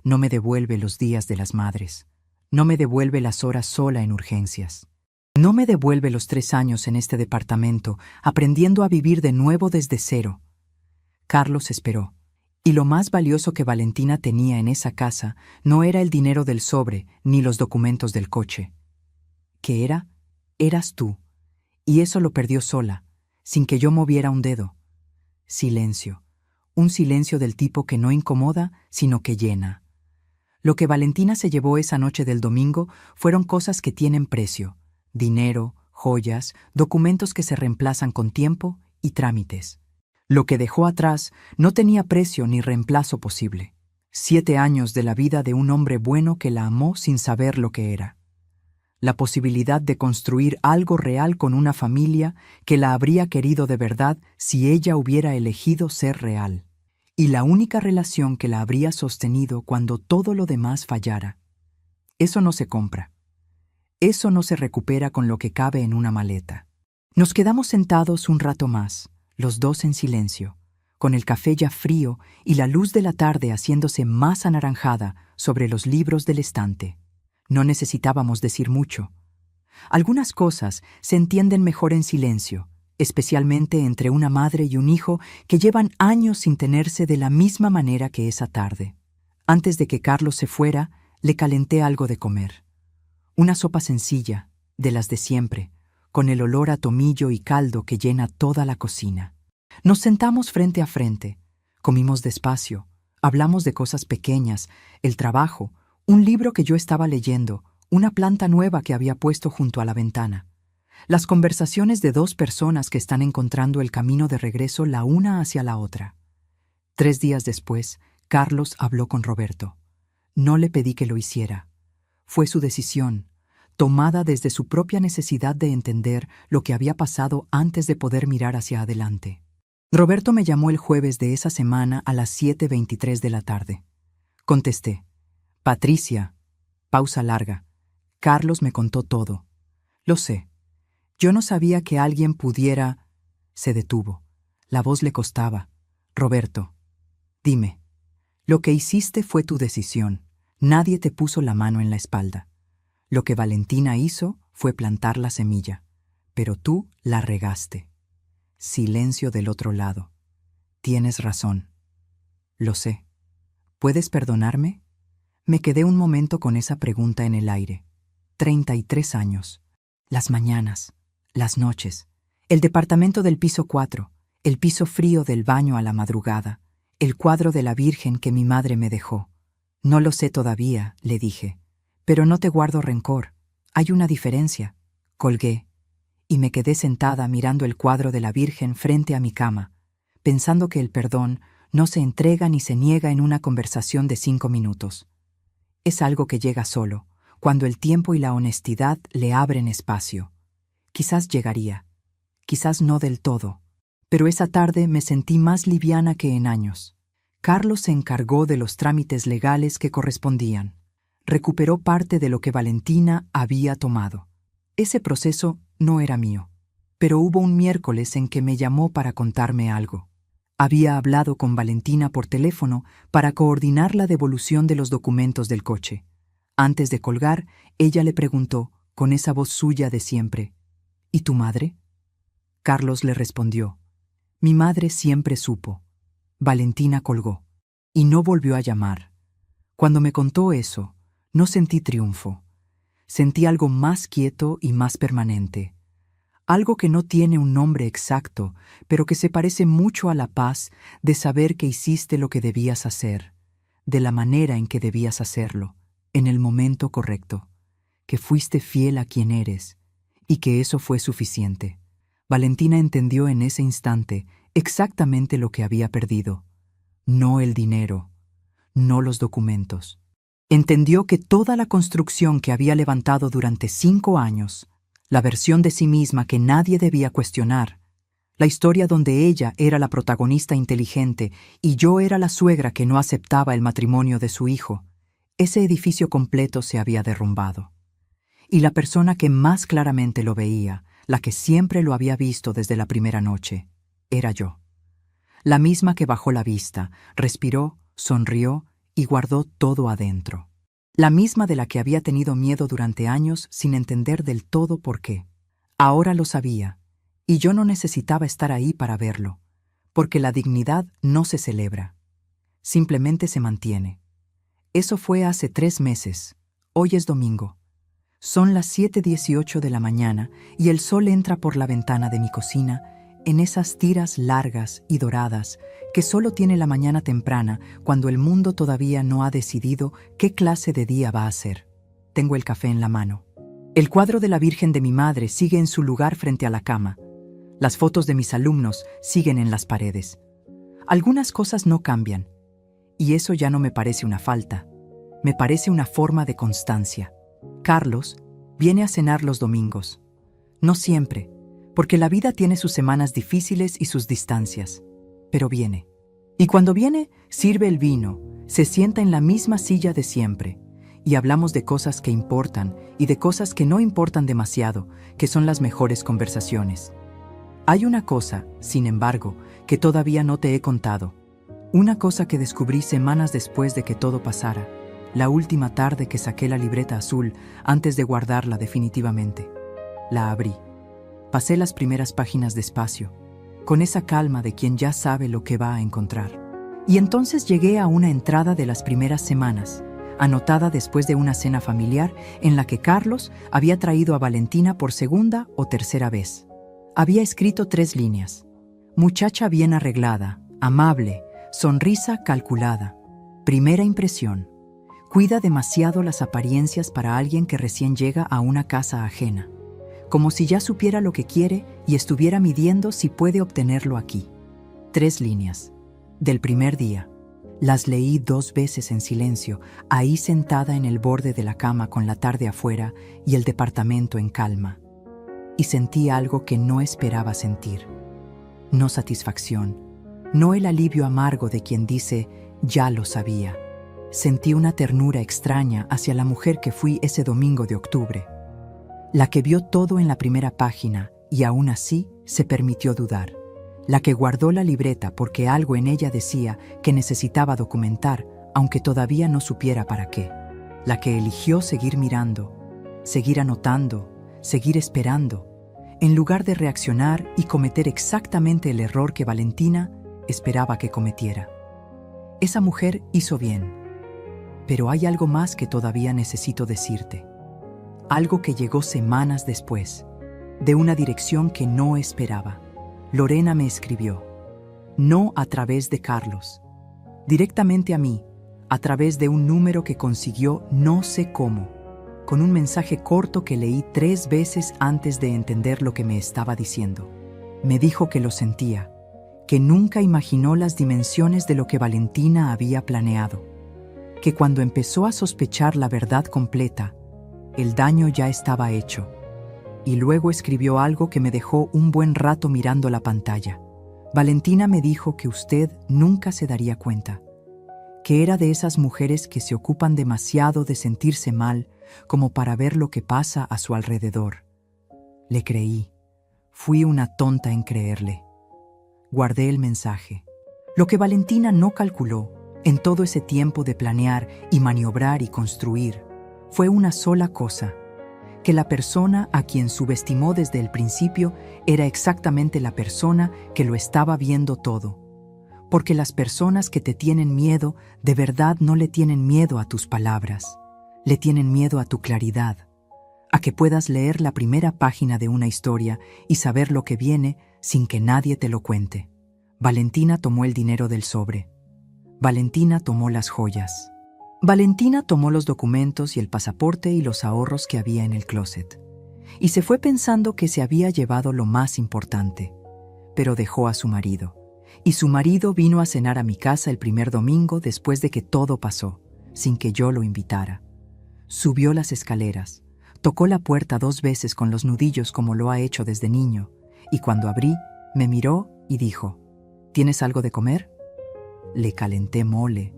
No me devuelve los días de las madres. No me devuelve las horas sola en urgencias. No me devuelve los 3 años en este departamento, aprendiendo a vivir de nuevo desde cero. Carlos esperó. Y lo más valioso que Valentina tenía en esa casa no era el dinero del sobre ni los documentos del coche. ¿Qué era? Eras tú. Y eso lo perdió sola, sin que yo moviera un dedo. Silencio. Un silencio del tipo que no incomoda, sino que llena. Lo que Valentina se llevó esa noche del domingo fueron cosas que tienen precio: dinero, joyas, documentos que se reemplazan con tiempo y trámites. Lo que dejó atrás no tenía precio ni reemplazo posible. 7 años de la vida de un hombre bueno que la amó sin saber lo que era. La posibilidad de construir algo real con una familia que la habría querido de verdad si ella hubiera elegido ser real. Y la única relación que la habría sostenido cuando todo lo demás fallara. Eso no se compra. Eso no se recupera con lo que cabe en una maleta. Nos quedamos sentados un rato más, los dos en silencio, con el café ya frío y la luz de la tarde haciéndose más anaranjada sobre los libros del estante. No necesitábamos decir mucho. Algunas cosas se entienden mejor en silencio, especialmente entre una madre y un hijo que llevan años sin tenerse de la misma manera que esa tarde. Antes de que Carlos se fuera, le calenté algo de comer. Una sopa sencilla, de las de siempre, con el olor a tomillo y caldo que llena toda la cocina. Nos sentamos frente a frente, comimos despacio, hablamos de cosas pequeñas, el trabajo, Un libro que yo estaba leyendo, una planta nueva que había puesto junto a la ventana. Las conversaciones de dos personas que están encontrando el camino de regreso la una hacia la otra. 3 días después, Carlos habló con Roberto. No le pedí que lo hiciera. Fue su decisión, tomada desde su propia necesidad de entender lo que había pasado antes de poder mirar hacia adelante. Roberto me llamó el jueves de esa semana a las 7:23 de la tarde. Contesté. Patricia. Pausa larga. Carlos me contó todo. Lo sé. Yo no sabía que alguien pudiera... Se detuvo. La voz le costaba. Roberto, dime. Lo que hiciste fue tu decisión. Nadie te puso la mano en la espalda. Lo que Valentina hizo fue plantar la semilla, pero tú la regaste. Silencio del otro lado. Tienes razón. Lo sé. ¿Puedes perdonarme? Me quedé un momento con esa pregunta en el aire. 33 años. Las mañanas, las noches, el departamento del piso 4, el piso frío del baño a la madrugada, el cuadro de la Virgen que mi madre me dejó. No lo sé todavía, le dije, pero no te guardo rencor. Hay una diferencia. Colgué, y me quedé sentada mirando el cuadro de la Virgen frente a mi cama, pensando que el perdón no se entrega ni se niega en una conversación de 5 minutos. Es algo que llega solo, cuando el tiempo y la honestidad le abren espacio. Quizás llegaría, quizás no del todo, pero esa tarde me sentí más liviana que en años. Carlos se encargó de los trámites legales que correspondían. Recuperó parte de lo que Valentina había tomado. Ese proceso no era mío, pero hubo un miércoles en que me llamó para contarme algo. Había hablado con Valentina por teléfono para coordinar la devolución de los documentos del coche. Antes de colgar, ella le preguntó, con esa voz suya de siempre, ¿y tu madre? Carlos le respondió, mi madre siempre supo. Valentina colgó, y no volvió a llamar. Cuando me contó eso, no sentí triunfo. Sentí algo más quieto y más permanente. Algo que no tiene un nombre exacto, pero que se parece mucho a la paz de saber que hiciste lo que debías hacer, de la manera en que debías hacerlo, en el momento correcto, que fuiste fiel a quien eres, y que eso fue suficiente. Valentina entendió en ese instante exactamente lo que había perdido. No el dinero, no los documentos. Entendió que toda la construcción que había levantado durante 5 años, la versión de sí misma que nadie debía cuestionar, la historia donde ella era la protagonista inteligente y yo era la suegra que no aceptaba el matrimonio de su hijo, ese edificio completo se había derrumbado. Y la persona que más claramente lo veía, la que siempre lo había visto desde la primera noche, era yo. La misma que bajó la vista, respiró, sonrió y guardó todo adentro. La misma de la que había tenido miedo durante años sin entender del todo por qué. Ahora lo sabía, y yo no necesitaba estar ahí para verlo, porque la dignidad no se celebra, simplemente se mantiene. Eso fue hace 3 meses. Hoy es domingo. Son las 7:18 de la mañana y el sol entra por la ventana de mi cocina en esas tiras largas y doradas que solo tiene la mañana temprana cuando el mundo todavía no ha decidido qué clase de día va a ser. Tengo el café en la mano. El cuadro de la Virgen de mi madre sigue en su lugar frente a la cama. Las fotos de mis alumnos siguen en las paredes. Algunas cosas no cambian, y eso ya no me parece una falta. Me parece una forma de constancia. Carlos viene a cenar los domingos. No siempre, porque la vida tiene sus semanas difíciles y sus distancias. Pero viene. Y cuando viene, sirve el vino, se sienta en la misma silla de siempre, y hablamos de cosas que importan y de cosas que no importan demasiado, que son las mejores conversaciones. Hay una cosa, sin embargo, que todavía no te he contado. Una cosa que descubrí semanas después de que todo pasara, la última tarde que saqué la libreta azul antes de guardarla definitivamente. La abrí. Pasé las primeras páginas despacio, con esa calma de quien ya sabe lo que va a encontrar. Y entonces llegué a una entrada de las primeras semanas, anotada después de una cena familiar en la que Carlos había traído a Valentina por 2ª o 3ª vez. Había escrito 3 líneas. Muchacha bien arreglada, amable, sonrisa calculada. Primera impresión. Cuida demasiado las apariencias para alguien que recién llega a una casa ajena, como si ya supiera lo que quiere y estuviera midiendo si puede obtenerlo aquí. 3 líneas. Del primer día. Las leí 2 veces en silencio, ahí sentada en el borde de la cama con la tarde afuera y el departamento en calma. Y sentí algo que no esperaba sentir. No satisfacción, no el alivio amargo de quien dice, ya lo sabía. Sentí una ternura extraña hacia la mujer que fui ese domingo de octubre. La que vio todo en la primera página y aún así se permitió dudar. La que guardó la libreta porque algo en ella decía que necesitaba documentar, aunque todavía no supiera para qué. La que eligió seguir mirando, seguir anotando, seguir esperando, en lugar de reaccionar y cometer exactamente el error que Valentina esperaba que cometiera. Esa mujer hizo bien, pero hay algo más que todavía necesito decirte. Algo que llegó semanas después, de una dirección que no esperaba. Lorena me escribió, no a través de Carlos, directamente a mí, a través de un número que consiguió no sé cómo, con un mensaje corto que leí 3 veces antes de entender lo que me estaba diciendo. Me dijo que lo sentía, que nunca imaginó las dimensiones de lo que Valentina había planeado, que cuando empezó a sospechar la verdad completa, el daño ya estaba hecho. Y luego escribió algo que me dejó un buen rato mirando la pantalla. Valentina me dijo que usted nunca se daría cuenta, que era de esas mujeres que se ocupan demasiado de sentirse mal como para ver lo que pasa a su alrededor. Le creí. Fui una tonta en creerle. Guardé el mensaje. Lo que Valentina no calculó, en todo ese tiempo de planear y maniobrar y construir, fue una sola cosa: que la persona a quien subestimó desde el principio era exactamente la persona que lo estaba viendo todo. Porque las personas que te tienen miedo de verdad no le tienen miedo a tus palabras, le tienen miedo a tu claridad, a que puedas leer la primera página de una historia y saber lo que viene sin que nadie te lo cuente. Valentina tomó el dinero del sobre. Valentina tomó las joyas. Valentina tomó los documentos y el pasaporte y los ahorros que había en el closet. Y se fue pensando que se había llevado lo más importante, pero dejó a su marido. Y su marido vino a cenar a mi casa el primer domingo después de que todo pasó, sin que yo lo invitara. Subió las escaleras, tocó la puerta 2 veces con los nudillos como lo ha hecho desde niño, y cuando abrí, me miró y dijo, ¿tienes algo de comer? Le calenté mole.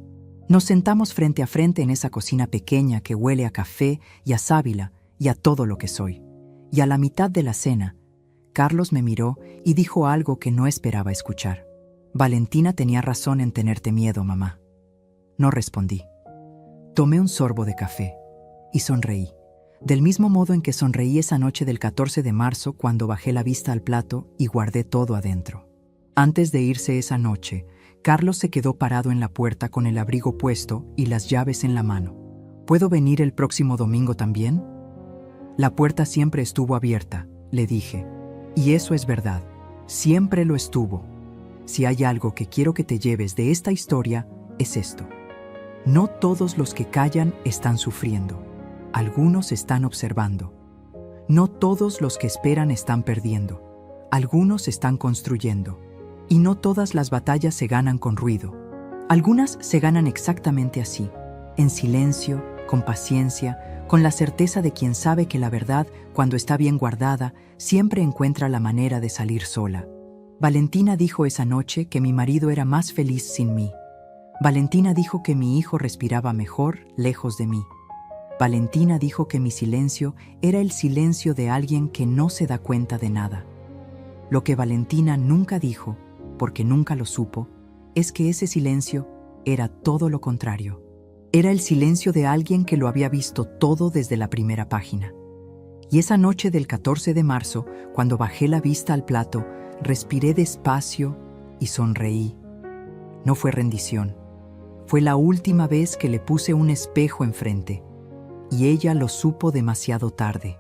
Nos sentamos frente a frente en esa cocina pequeña que huele a café y a sábila y a todo lo que soy. Y a la mitad de la cena, Carlos me miró y dijo algo que no esperaba escuchar. Valentina tenía razón en tenerte miedo, mamá. No respondí. Tomé un sorbo de café y sonreí, del mismo modo en que sonreí esa noche del 14 de marzo cuando bajé la vista al plato y guardé todo adentro. Antes de irse esa noche, Carlos se quedó parado en la puerta con el abrigo puesto y las llaves en la mano. ¿Puedo venir el próximo domingo también? La puerta siempre estuvo abierta, le dije. Y eso es verdad, siempre lo estuvo. Si hay algo que quiero que te lleves de esta historia, es esto. No todos los que callan están sufriendo. Algunos están observando. No todos los que esperan están perdiendo. Algunos están construyendo. Y no todas las batallas se ganan con ruido. Algunas se ganan exactamente así, en silencio, con paciencia, con la certeza de quien sabe que la verdad, cuando está bien guardada, siempre encuentra la manera de salir sola. Valentina dijo esa noche que mi marido era más feliz sin mí. Valentina dijo que mi hijo respiraba mejor lejos de mí. Valentina dijo que mi silencio era el silencio de alguien que no se da cuenta de nada. Lo que Valentina nunca dijo, porque nunca lo supo, es que ese silencio era todo lo contrario. Era el silencio de alguien que lo había visto todo desde la primera página. Y esa noche del 14 de marzo, cuando bajé la vista al plato, respiré despacio y sonreí. No fue rendición. Fue la última vez que le puse un espejo enfrente, y ella lo supo demasiado tarde.